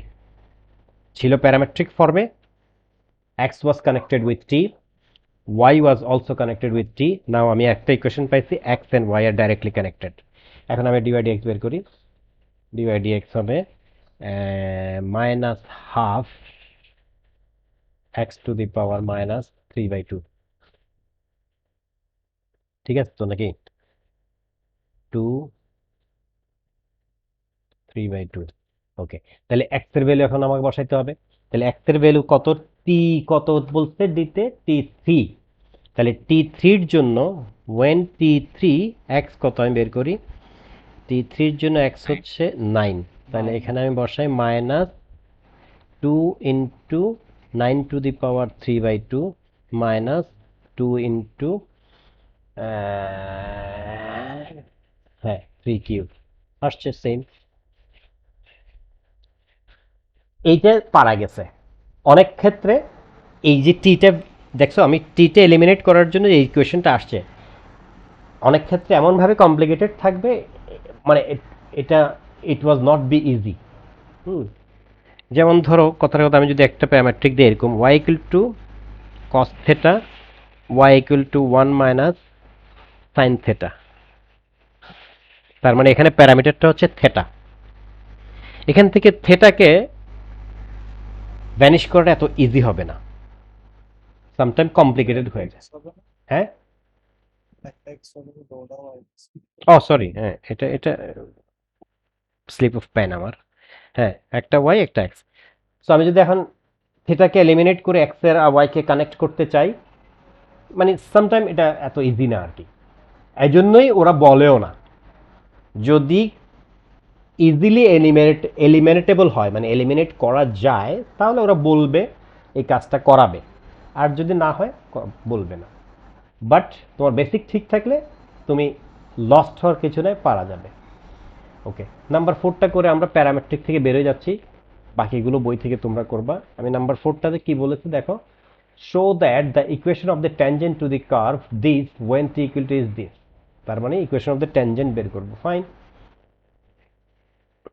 ছিল প্যারামেট্রিক ফর্মে, x was connected with t, y was also connected with t. নাও আমি একটা ইকুয়েশন পাইছি, x and y are directly connected. এখন আমি dy dx বের করি, dy dx হবে -½ x to the power -3/2। ঠিক আছে তো নাকি, 2 3/2। ওকে, তাহলে x এর ভ্যালু এখন আমাকে বসাইতে হবে। তাহলে x এর ভ্যালু কত, t কত বলতে দিতে, t3। তাহলে t3 এর জন্য when t3 x কত আমি বের করি, t3 এর জন্য x হচ্ছে 9, তাহলে এখানে আমি বসাই -2 into 9 to the power 3/2 -2 into হ্যাঁ 3 কিউব আসছে সেম। এইটা পারা গেছে। অনেক ক্ষেত্রে এই যে টিটা দেখছো, আমি টিটা এলিমিনেট করার জন্য এই ইকুয়েশনটা আসছে, অনেক ক্ষেত্রে এমনভাবে কমপ্লিকেটেড থাকবে, মানে এটা ইট ওয়াজ নট বি ইজি। যেমন ধরো কথার কথা, আমি যদি একটা প্যারামেট্রিক দিই এরকম, y equal to cos theta, y equal to 1 - sin theta, তার মানে এখানে প্যারামিটারটা হচ্ছে থেটা। এখান থেকে থেটাকে ভ্যানিশ করাটা এত ইজি হবে না, সামটাইম কমপ্লিকেটেড হয়ে যায়। হ্যাঁ, ও সরি, হ্যাঁ এটা এটা স্লিপ অফ পেন আমার। হ্যাঁ, একটা ওয়াই একটা এক্স। সো আমি যদি এখন থিটাকে এলিমিনেট করে এক্স এর আর ওয়াই কে কানেক্ট করতে চাই, মানে সামটাইম এটা এত ইজি না আর কি। এই জন্যই ওরা বলেও না, যদি ইজিলি এলিমিনেটেবল হয়, মানে এলিমিনেট করা যায়, তাহলে ওরা বলবে এই কাজটা করাবে, আর যদি না হয় বলবে না। বাট তোমার বেসিক ঠিক থাকলে তুমি লস্ট হওয়ার কিছু নয়, পারা যাবে। ওকে, নাম্বার 4টা করে আমরা প্যারামেট্রিক থেকে বেরোয় যাচ্ছি, বাকিগুলো বই থেকে তোমরা করবা। আমি নাম্বার 4টাতে কি বলেছি দেখো, show that the equation of the tangent to the curve this when t equal to is this. তার মানে ইকুয়েশন অফ দ্য ট্যানজেন্ট বের করবো। ফাইন,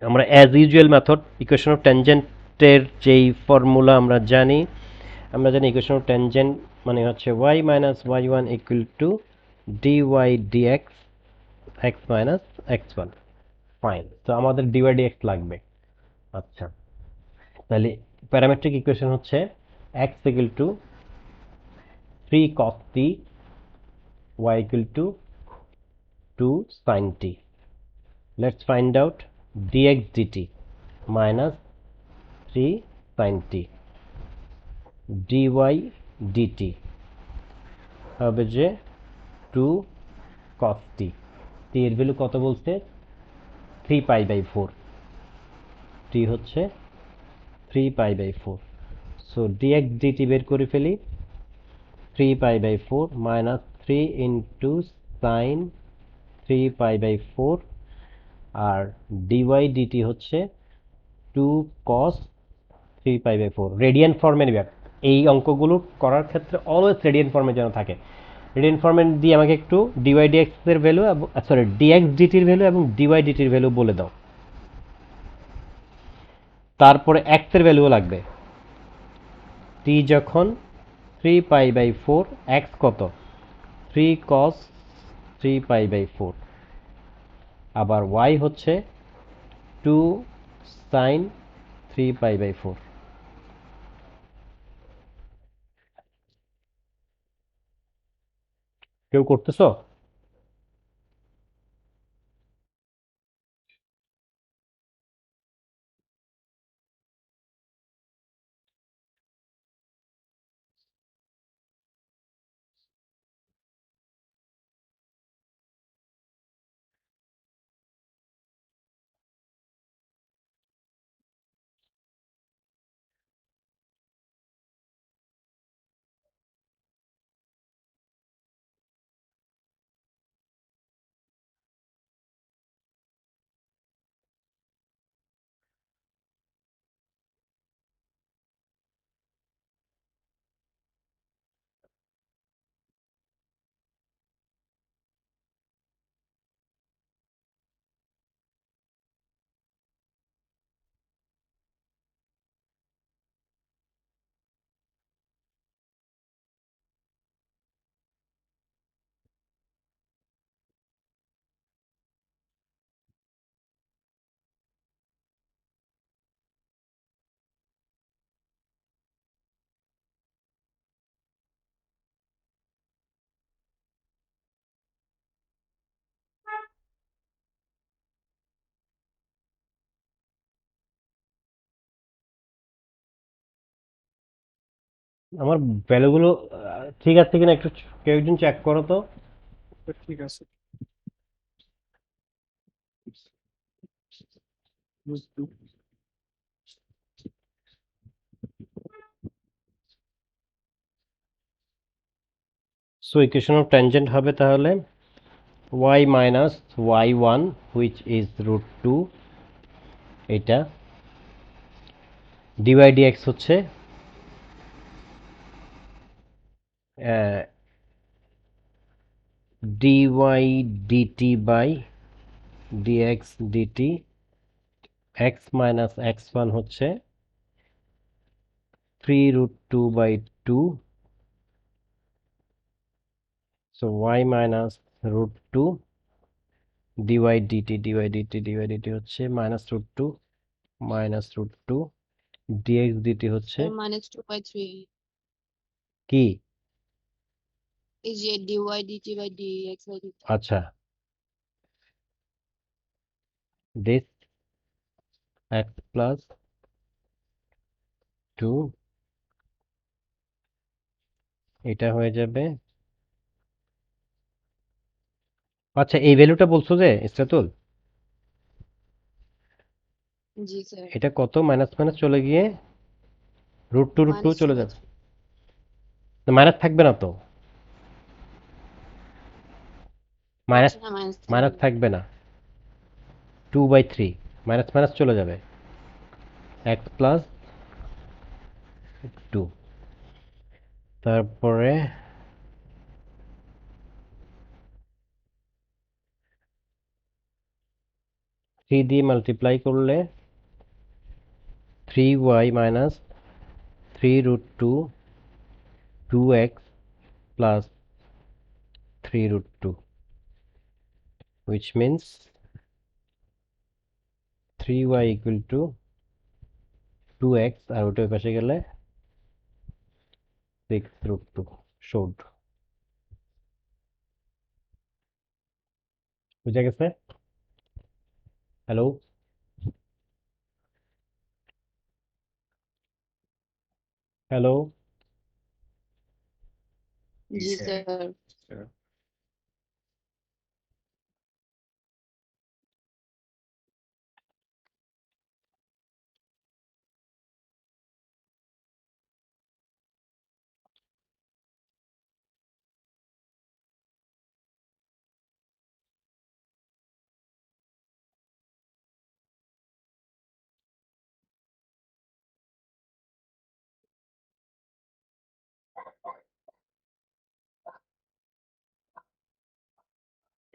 আমরা as usual method equation of ট্যানজেন্টের যেই ফর্মুলা আমরা জানি, ইকুয়েশন অফ ট্যানজেন্ট মানে হচ্ছে y - y1 equal to dy dx x - x1। Fine, তো আমাদের dy dx লাগবে। আচ্ছা, তাহলে প্যারামেট্রিক ইকুয়েশন হচ্ছে x equal to 3 cos t, y equal to 2 sin t। Let's find out dx dt minus 3 sin t, dy dt হবে যে 2 cos t। t এর value কত বলছে, 3π/4, t হচ্ছে 3π/4। সো dx dt বের করে ফেলি, 3π/4 minus 3 into sin 3π/4, আর dy dt হচ্ছে 2 cos 3π/4। রেডিয়ান ফর্মে নেবে, এই অঙ্কগুলো করার ক্ষেত্রে অলওয়েজ রেডিয়ান ফর্মে যেন থাকে, রিইনফোর্সমেন্ট দিয়ে আমাকে একটু ডিওয়াই ডিএক্স এর ভ্যালু, সরি ডিএক্স ডিটির ভ্যালু এবং ডিওয়াই ডিটির ভ্যালু বলে দাও। তারপরে এক্স এর ভ্যালুও লাগবে। টি যখন 3π/4, এক্স কত 3 cos 3π/4, আবার ওয়াই হচ্ছে 2 sin 3π/4। কেউ করতেছো? আমার ভ্যালুগুলো ঠিক আছে কিনা একটু কেউ একজন চেক করো তো। ঠিক আছে। বুঝলি? সো ইকুয়েশন অফ ট্যানজেন্ট হবে তাহলে y minus y1 which is √2, এটা ডিওয়াই ডিএক্স হচ্ছে dy dt by dx dt, x minus x1 হচ্ছে 3√2/2, so y minus √2 dy dt, dy dt হচ্ছে -√2 ডিএক্স ডিটি হচ্ছে স্যার -2/3 কি? এই যে dy/dt/dx/dt। আচ্ছা, দিস x প্লাস 2, এটা হয়ে যাবে। আচ্ছা, এই ভ্যালুটা বলছো যে ইসরাতুল, জি স্যার, এটা কত মাইনাস মাইনাস চলে গিয়ে √2 চলে যাবে। -2/3। মাইনাস থাকবে না তো, মাইনাস আচ্ছা, না মাইনাস মাইনাস থাকবে। থাকবে না, 2/3 মাইনাস মাইনাস চলে যাবে, x প্লাস 2, তারপরে 3 দিয়ে মাল্টিপ্লাই করলে 3y minus 3√2 2x plus 3√2, which means 3y equal to 2x, আর ওটা ওই পাশে গেলে 6√2 showed। বুঝা গেছে? Hello, hello. জি স্যার স্যার।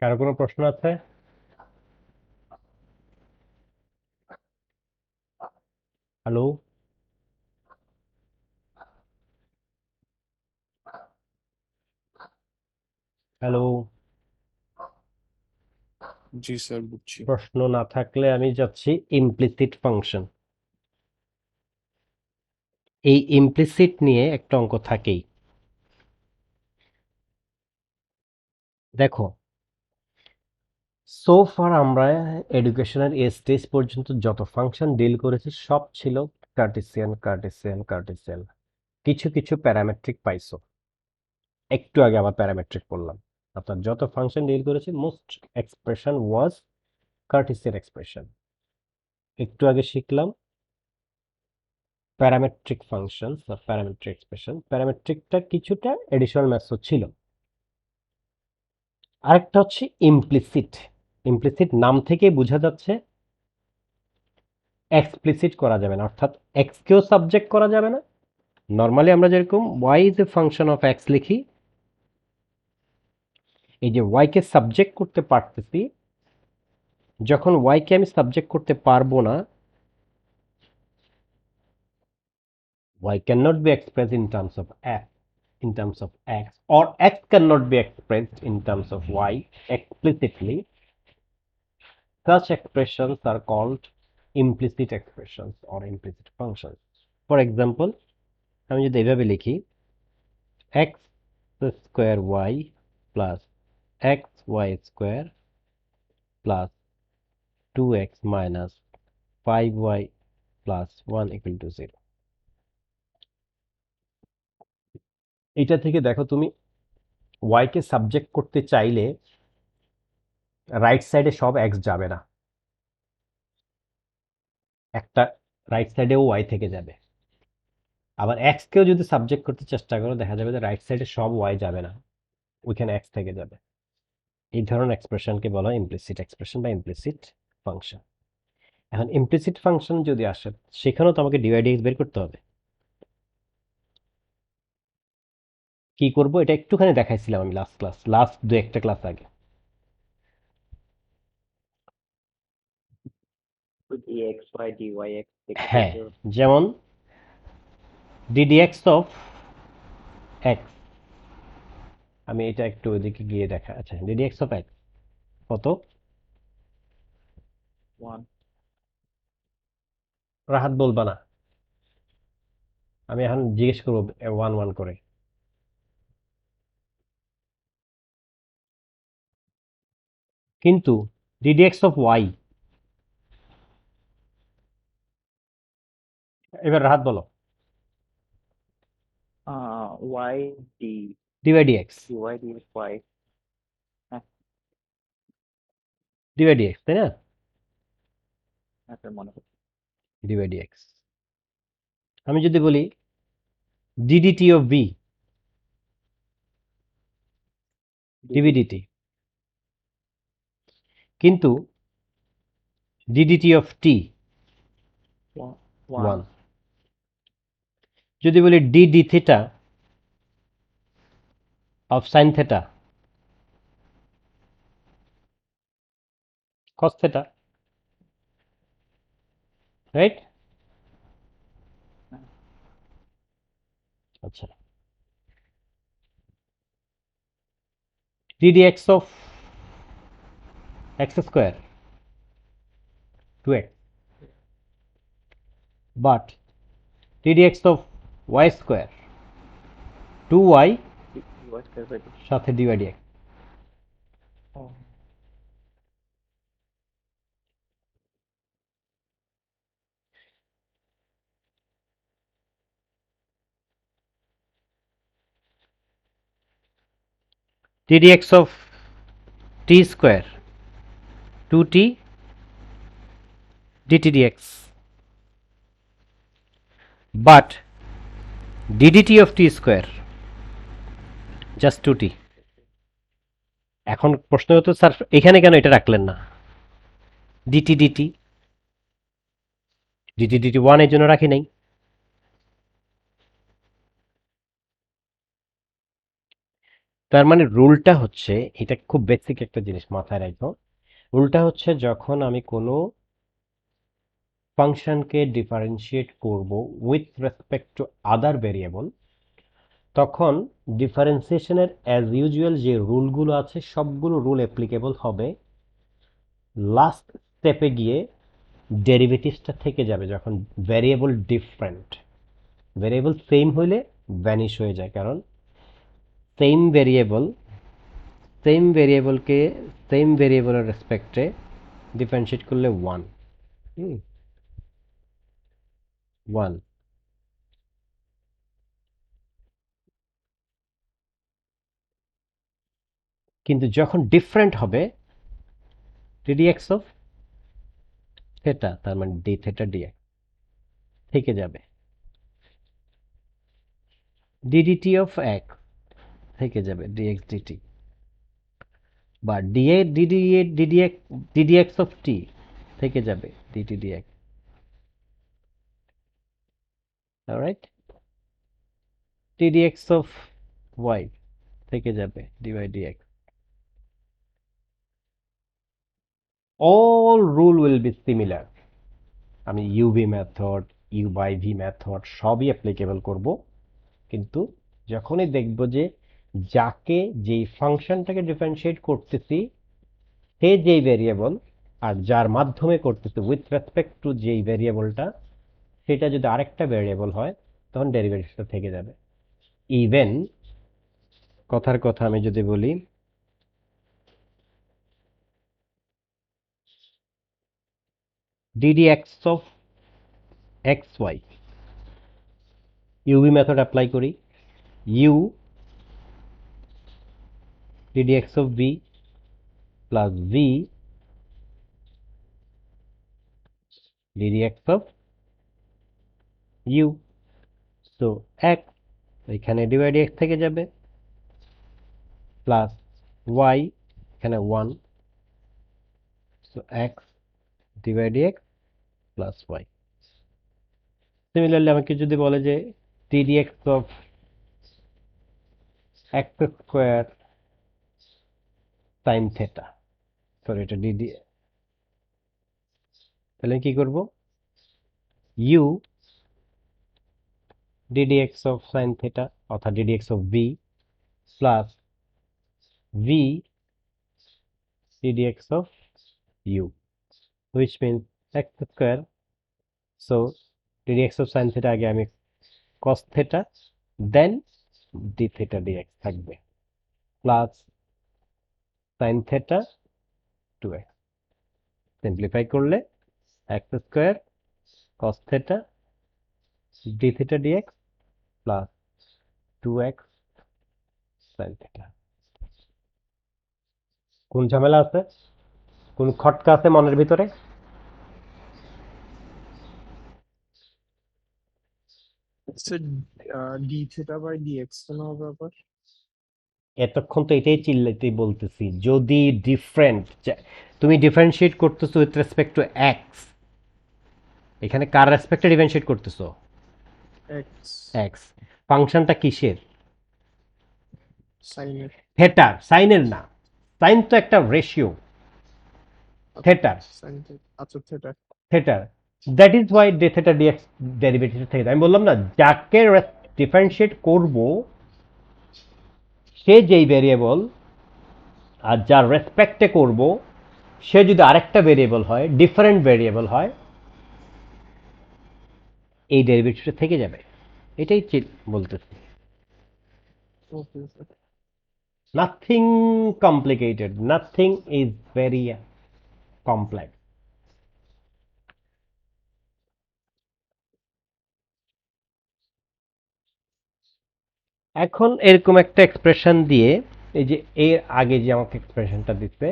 কারো কোনো প্রশ্ন আছে? Hello, hello. জি স্যার, বুঝছি। প্রশ্ন না থাকলে আমি যাচ্ছি ইমপ্লিসিট ফাংশন। এই ইমপ্লিসিট নিয়ে একটা অঙ্ক থাকেই। দেখো, সো ফার আমরা এডুকেশনের এই স্টেজ পর্যন্ত যত ফাংশন ডিল করেছি সব ছিল কার্টেসিয়ান কার্টেসিয়ান কার্টেসিয়ান। কিছু কিছু প্যারামেট্রিক পাইছো, একটু আগে আবার প্যারামেট্রিক বললাম। অর্থাৎ যত ফাংশন ডিল করেছি মোস্ট এক্সপ্রেশন ওয়াজ কার্টেসিয়ান এক্সপ্রেশন। একটু আগে শিখলাম প্যারামেট্রিক ফাংশন বা প্যারামেট্রিক এক্সপ্রেশন। প্যারামেট্রিকটা কিছুটা এডিশনাল ম্যাথসও ছিল। আরেকটা হচ্ছে ইমপ্লিসিট। ইমপ্লিসিট নাম থেকেই বোঝা যাচ্ছে এক্সপ্লিসিট করা যাবে না, অর্থাৎ এক্সকেও সাবজেক্ট করা যাবে না। নর্মালি আমরা যেরকম y is a function of x লিখি, এই যে ওয়াইকে সাবজেক্ট করতে পারতেছি, যখন ওয়াইকে আমি সাবজেক্ট করতে পারবো না, y cannot be expressed in terms of f, in terms of x, or x cannot be expressed in terms of y explicitly. Such expressions are called implicit expressions or implicit functions. For example, আমি যদি এভাবে লিখি x square y plus xy square plus 2x minus 5y plus 1 equal to 0. এটা থেকে দেখো তুমি y কে subject করতে চাইলে রাইট সাইডে সব এক্স যাবে না, একটা রাইট সাইডেও ওয়াই থেকে যাবে। আবার এক্স কেও যদি সাবজেক্ট করতে চেষ্টা করো, দেখা যাবে যে রাইট সাইডে সব ওয়াই যাবে না, ওইখানে এক্স থেকে যাবে। এই ধরনের এক্সপ্রেশনকে বলা হয় ইমপ্লিসিট এক্সপ্রেশন বা ইমপ্লিসিট ফাংশন। এখন ইমপ্লিসিট ফাংশন যদি আসে, সেখানেও তো আমাকে ডিভাইড বের করতে হবে। কি করব এটা একটুখানি দেখাইছিলাম আমি লাস্ট দু একটা ক্লাস আগে। dxy dyx হ্যাঁ, যেমন ddx অফ এক্স, আমি এটা একটু ওইদিকে গিয়ে দেখা। আচ্ছা, ddx অফ এক্স কত? 1 রাহাত বলবা না, আমি এখন জিজ্ঞেস করবো ওয়ান ওয়ান করে। কিন্তু ddx অফ ওয়াই, এবার রাহাত বলো। y d d by dx, dy dxy d by dx, তাই না? আপনার মনে হচ্ছে ডি বাই ডিএক্স। আমি যদি বলি ডিডিটি অফ বি, ডিভিডিটি, কিন্তু ডিডিটি অফ টি 1 ওয়ান। যদি বলি D D theta of sine theta cos theta, right? আচ্ছা, ddx of x square 2x, but ddx of y square 2y dy square by d সাথে dy dx। oh ddx of t square 2t dt dx, but ddt of t square just 2t। এখন প্রশ্ন হতো sir এখানে কেন এটা রাখলেন না? Dt dt dt dt one এর জন্য রাখি নাই। তার মানে রুলটা হচ্ছে, এটা খুব বেসিক একটা জিনিস মাথায় রাখো। রুলটা হচ্ছে যখন আমি কোনো ফাংশনকে ডিফারেন্সিয়েট করব with respect to other variable, তখন ডিফারেন্সিয়েশনের অ্যাজ ইউজুয়াল যে রুলগুলো আছে সবগুলো রুল অ্যাপ্লিকেবল হবে। লাস্ট স্টেপে গিয়ে ডেরিভেটিভসটা থেকে যাবে যখন ভ্যারিয়েবল ডিফারেন্ট। ভ্যারিয়েবল সেম হইলে ভ্যানিশ হয়ে যায়, কারণ সেম ভ্যারিয়েবল ভেরিয়েবলকে সেম ভেরিয়েবলের রেসপেক্টে ডিফারেন্সিয়েট করলে ওয়ান, ওয়ান। কিন্তু যখন ডিফারেন্ট হবে ডিডিএক্স অফ থেটা, তার মানে ডি থেটা ডিএক্স থেকে যাবে, ডিডিটি অফ এক্স থেকে যাবে ডিএক্স ডিটি, বা DA DDA DDX DDX of T থেকে যাবে DT DX. Alright, DDX of Y থেকে যাবে DY DX. all rule will be similar। আমি UV method, U by V method সবই অ্যাপ্লিকেবল করব, কিন্তু যখনই দেখব যে যাকে যেই ফাংশনটাকে ডিফারেন্সিয়েট করতেছি সে যেই ভেরিয়েবল, আর যার মাধ্যমে করতেছি উইথ রেসপেক্ট টু যেই ভেরিয়েবলটা, সেটা যদি আরেকটা ভেরিয়েবল হয় তখন ডেরিভেটিভটা থেকে যাবে। ইভেন কথার কথা আমি যদি বলি, ddx of x y, UV method apply করি, u ddx of v plus v ddx of u, so x এখানে dy dx থেকে যাবে প্লাস y এখানে 1, so x dy dx plus y। Similarly আমাকে যদি বলে যে ddx of x square sin theta, sorry এটা dd, তাহলে কি করব, u ddx of sin theta অর্থাৎ ddx of v plus v ddx of u, which means x square, so ddx of sin theta আগে আমি cos theta then d theta dx থাকবে plus sin theta 2x, simplify করলে x square cos theta d theta dx plus 2x sin theta। কোন ঝামেলা আছে, কোন খটকা আছে মনের ভিতরে? Sir d theta by dx কেন হবে আবার? এতক্ষণ তো এটাই চিল্লাতেই বলতেছি, যদি ডিফারেন্ট, তুমি ডিফারেন্সিয়েট করতেছো উইথ রেসপেক্ট টু এক্স, এখানে কার রেসপেক্টে ডিফারেন্সিয়েট করতেছো? X X. ফাংশনটা কিসের? সাইনের। থেটার, সাইনের না। সাইন তো একটা রেশিও, থেটার, সাইন আচ্ছা থিটা। থেটার। That is Y d theta DX derivative থেকে। আমি বললাম না, যাকে ডিফারেন্সিয়েট করব সে যেই ভেরিয়েবল, আর যার রেসপেক্টে করব সে যদি আরেকটা ভেরিয়েবল হয়, ডিফারেন্ট ভেরিয়েবল হয়, এই ডেরিভেটিভটা থেকে যাবে। এটাই বলতেছি, okay sir. Nothing complicated, nothing is very complex. এখন এরকম একটা এক্সপ্রেশন দিয়ে, এই যে এর আগে যে আমাকে এক্সপ্রেশনটা দিচ্ছে,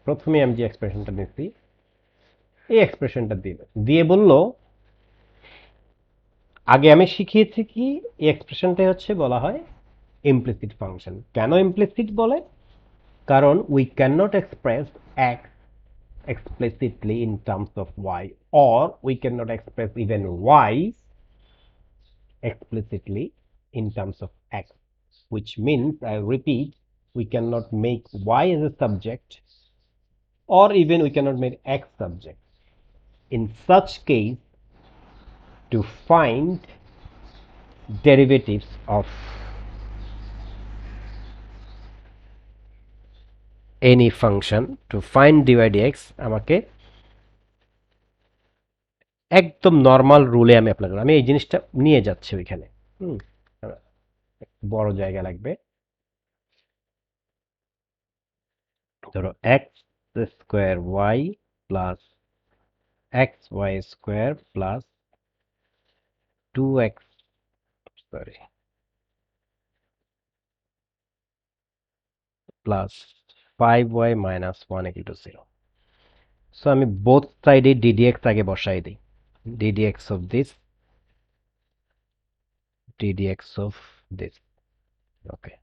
প্রথমে আমি যে এক্সপ্রেশনটা দিচ্ছি, এই এক্সপ্রেশনটা দিয়ে বলল, আগে আমি শিখিয়েছি কি এই এক্সপ্রেশনটাই হচ্ছে বলা হয় ইমপ্লিসিট ফাংশন। কেন ইমপ্লিসিট বলে? কারণ we can not express x explicitly in terms of y, or we cannot express even y explicitly in terms of x, which means, I repeat, we cannot make y as a subject, or even we cannot make x subject. In such case, to find derivatives of any function, to find dy dx, আমাকে একদম normal রুলে আমি apply করব। আমি এই জিনিসটা নিয়ে যাচ্ছি ওইখানে, বড় জায়গা লাগবে। ধরো x square y plus x Y square plus 2x, sorry, plus 5y minus 1 equal to 0. So আমি বোথ সাইডে ddx আগে বসাই দিই। ddx of this, ddx of this. Okay,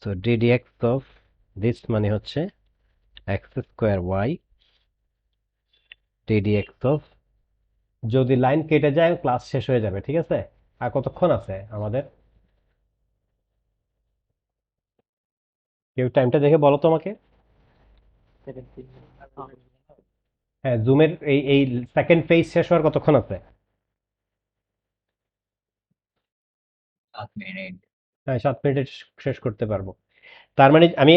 so ddx of this মানে হচ্ছে x square y ddx of, যদি line কেটে যায় ক্লাস শেষ হয়ে যাবে, ঠিক আছে? আর কতক্ষণ আছে আমাদের? কেউ টাইমটা দেখে বলো তো আমাকে। 17 হ্যাঁ, জুমের এই এই সেকেন্ড ফেজ শেষ হওয়ার কতক্ষণ আছে? 7 মিনিট। হ্যাঁ, 7 মিনিটে শেষ করতে পারবো। তার মানে আমি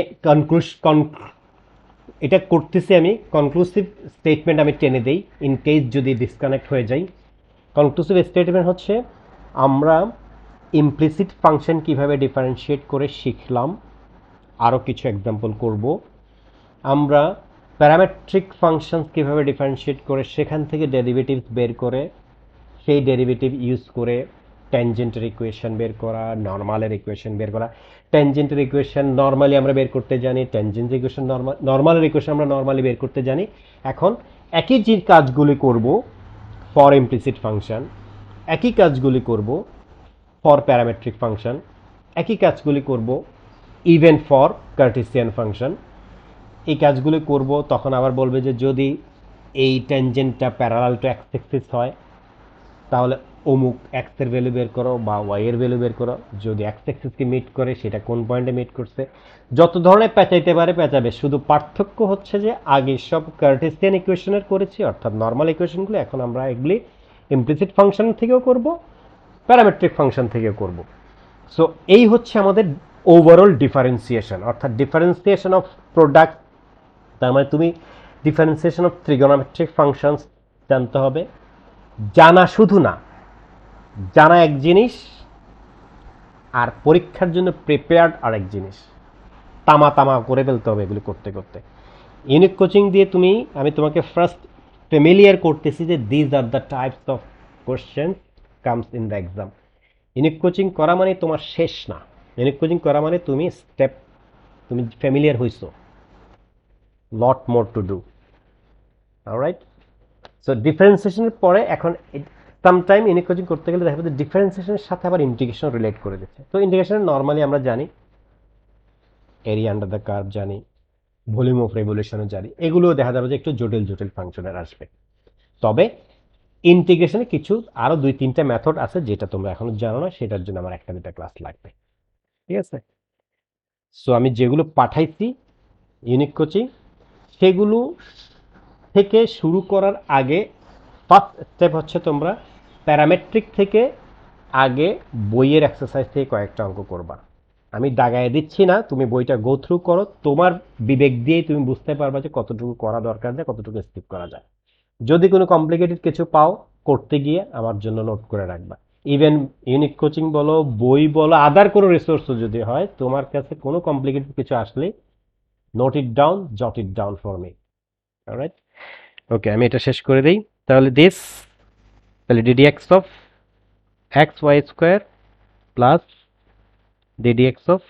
এটা করতেছি, আমি কনক্লুসিভ স্টেটমেন্ট আমি টেনে দেই ইন কেস যদি ডিসকানেক্ট হয়ে যাই। কনক্লুসিভ স্টেটমেন্ট হচ্ছে আমরা ইমপ্লিসিট ফাংশন কিভাবে ডিফারেন্সিয়েট করে শিখলাম, আরও কিছু এক্সাম্পল করব। আমরা প্যারামেট্রিক ফাংশন কিভাবে ডিফারেন্সিয়েট করে সেখান থেকে ডেরিভেটিভস বের করে সেই ডেরিভেটিভ ইউজ করে ট্যানজেন্টের ইকুয়েশন বের করা, নর্মালের ইকুয়েশন বের করা। ট্যানজেন্টের ইকুয়েশন নর্মালি আমরা বের করতে জানি, ট্যানজেন্টের ইকুয়েশন নর্মালের ইকুয়েশন আমরা নর্মালি বের করতে জানি। এখন একই যে কাজগুলি করব ফর ইমপ্লিসিট ফাংশন, একই কাজগুলি করব ফর প্যারামেট্রিক ফাংশন, একই কাজগুলি করব ইভেন ফর কার্টেসিয়ান ফাংশন। এই কাজগুলি করব, তখন আবার বলবে যে যদি এই ট্যানজেন্টটা প্যারালাল টু এক্স অ্যাক্সিস হয় তাহলে অমুক এক্স এর ভ্যালু বের করো বা ওয়াই এর ভ্যালু বের করো। যদি এক্স অ্যাক্সিসকে মিট করে সেটা কোন পয়েন্টে মিট করছে, যত ধরনের পেঁচাইতে পারে পেঁচাবে। শুধু পার্থক্য হচ্ছে যে আগে সব কার্টেসিয়ান ইকুয়েশনের করেছি, অর্থাৎ নর্মাল ইকুয়েশনগুলো, এখন আমরা এগুলি ইমপ্লিসিট ফাংশন থেকেও করব, প্যারামেট্রিক ফাংশন থেকেও করব। সো এই হচ্ছে আমাদের ওভারঅল ডিফারেন্সিয়েশন, অর্থাৎ ডিফারেন্সিয়েশন অফ প্রোডাক্ট। তার মানে তুমি ডিফারেন্সিয়েশন অফ ট্রিগোনোমেট্রিক ফাংশনস জানতে হবে। জানা শুধু না, জানা এক জিনিস আর পরীক্ষার জন্য প্রিপেয়ার্ড আরেক জিনিস। তামা তামা করে ফেলতে হবে এগুলি করতে করতে। ইউনিক কোচিং দিয়ে আমি তোমাকে ফার্স্ট ফ্যামিলিয়ার করতেছি যে these are the types of question comes in the exam. Unique coaching করা মানে তোমার শেষ না, ইউনিক কোচিং করা মানে তুমি ফ্যামিলিয়ার হইছো, lot more to do. Alright, so ডিফারেন্সিয়েশনের পরে এখন সামটাইম ইউনিক কোচিং করতে গেলে দেখা যাবে ডিফারেন্সিয়েশনের সাথে আবার ইন্টিগ্রেশন রিলেট করে দিচ্ছে। তো ইন্টিগ্রেশন নর্মালি আমরা জানি, এরিয়া আন্ডার দ্য কার্ভ জানি, ভলিউম অফ রেভলিউশনও জানি। এগুলোও দেখা যাবে যে একটু জটিল জটিল ফাংশনের আসবে। তবে ইন্টিগ্রেশনে কিছু আরও 2-3টা মেথড আছে যেটা তোমরা এখনো জানো না, সেটার জন্য আমার 1-2টা ক্লাস লাগবে, ঠিক আছে? সো আমি যেগুলো পাঠাইছি ইউনিক কোচিং, সেগুলো থেকে শুরু করার আগে ফার্স্ট স্টেপ হচ্ছে তোমরা প্যারামেট্রিক থেকে আগে বইয়ের এক্সারসাইজ থেকে কয়েকটা অঙ্ক করবা। আমি দাগায় দিচ্ছি না, তুমি বইটা গো থ্রু করো, তোমার বিবেক দিয়েই তুমি বুঝতে পারবা যে কতটুকু করা দরকার যায়, কতটুকু স্কিপ করা যায়। যদি কোনো কমপ্লিকেটেড কিছু পাও করতে গিয়ে আমার জন্য নোট করে রাখবা। ইভেন ইউনিক কোচিং বলো, বই বলো, আদার কোনো রিসোর্সও যদি হয়, তোমার কাছে কোনো কমপ্লিকেটেড কিছু আসলে note it down, jot it down for me. Alright, okay, আমি এটা শেষ করে দিই তাহলে। তাহলে ddx of x Y square plus ddx of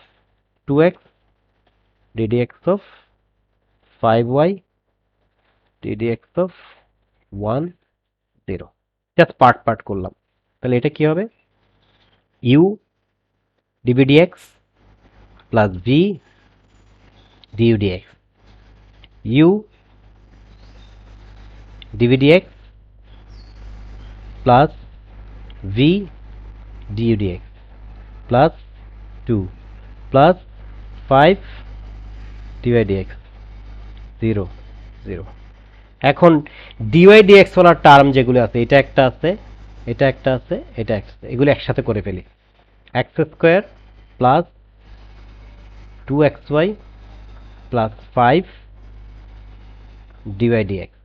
2x, ddx of 5y, ddx of 1 0। Just part করলাম। তাহলে এটা কি হবে? u dvdx plus v du dx, u dvdx plus v du dx plus 2 plus 5 divide DX 0 0। এখন dy DX ওয়ালা term যেগুলো আছে, এটা একটা আছে, এটা একটা আছে, এটা একটা আছে, এগুলো একসাথে করে ফেলি। X square plus 2xy plus 5 DY DX.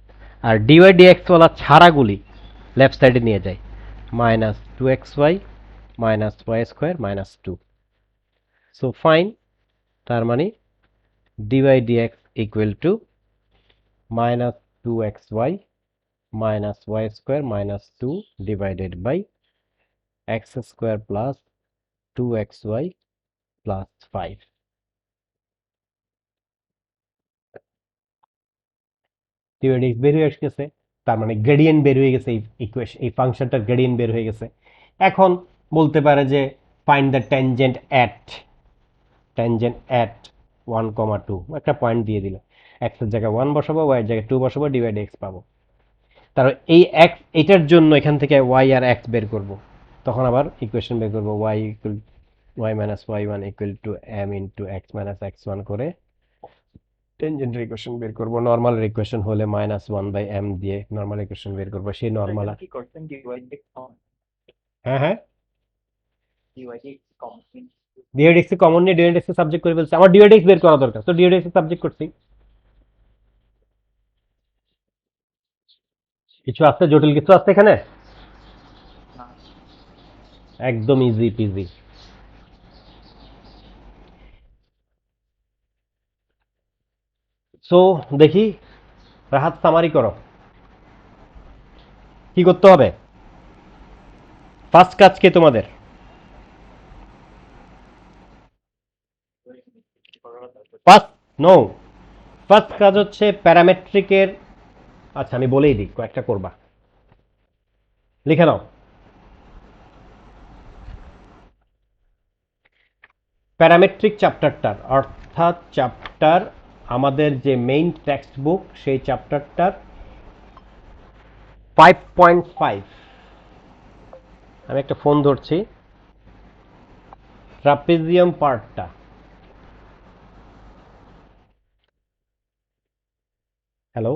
আর ডিওয়াই ডিএক্স ওয়ালা ছাড়াগুলি লেফট সাইডে নিয়ে যাই, minus 2xy minus Y square minus 2। So fine, তার মানে DY DX equal to minus 2xy minus y square minus 2 divided by x square plus 2xy plus 5। থিওরেটিক্স বের হয়ে গেছে, তার মানে গ্রেডিয়েন্ট বের হয়ে গেছে, এই ইকুয়েশন, এই ফাংশনটার গ্রেডিয়েন্ট বের হয়ে গেছে। এখন বলতে পারে যে ফাইন্ড দ্য ট্যানজেন্ট অ্যাট 1,2, একটা পয়েন্ট দিয়ে দিল, এক্স এর জায়গায় 1 বসাবো, ওয়াই এর জায়গায় 2 বসাবো, ডিভাইড এক্স পাবো। তার এই এক্স, এটার জন্য এখান থেকে ওয়াই আর এক্স বের করব, তখন আবার ইকুয়েশন বের করব, y equal y minus y one equal to m into x minus x one করে টেনজেন্টের ইকুয়েশন বের করব। নর্মালের ইকুয়েশন হলে মাইনাস ওয়ান বাই এম দিয়ে নর্মাল ইকুয়েশন বের করব, সেই নর্মাল। কি করছেন ডিওয়াই ডিএক্স কমন, হ্যাঁ হ্যাঁ, ডিওয়াই ডিএক্স কমন ডিওডেক্স কমন নিয়ে ডিওডেক্স সাবজেক্ট করে ফেলছে, আমার ডিওডেক্স বের করা দরকার, তো ডিওডেক্স সাবজেক্ট করছি। কিছু আছে জটিল, কিছু আছে এখানে? না। একদম ইজি পিজি। সো দেখি, রাহাত সামারি করো, কি করতে হবে? ফার্স্ট কাজ কি তোমাদের? ফার্স্ট নো, ফার্স্ট কাজ হচ্ছে প্যারামেট্রিকের, আচ্ছা আমি বলেই দিই, কয়েকটা করবা, লিখে নাও। প্যারামেট্রিক চ্যাপ্টারটার, অর্থাৎ চ্যাপ্টার আমাদের যে মেইন টেক্সট বুক, সেই চ্যাপ্টারটার 5.5, আমি একটা ফোন ধরছি, ট্রাপিজিয়াম পার্টটা। হ্যালো,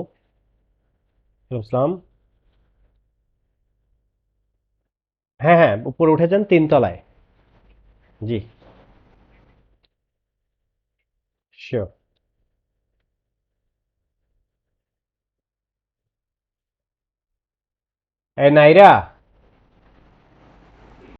আসসালাম। হ্যাঁ হ্যাঁ, উপরে উঠে যান 3 তলায়। জি শিওর। এ নাইরা,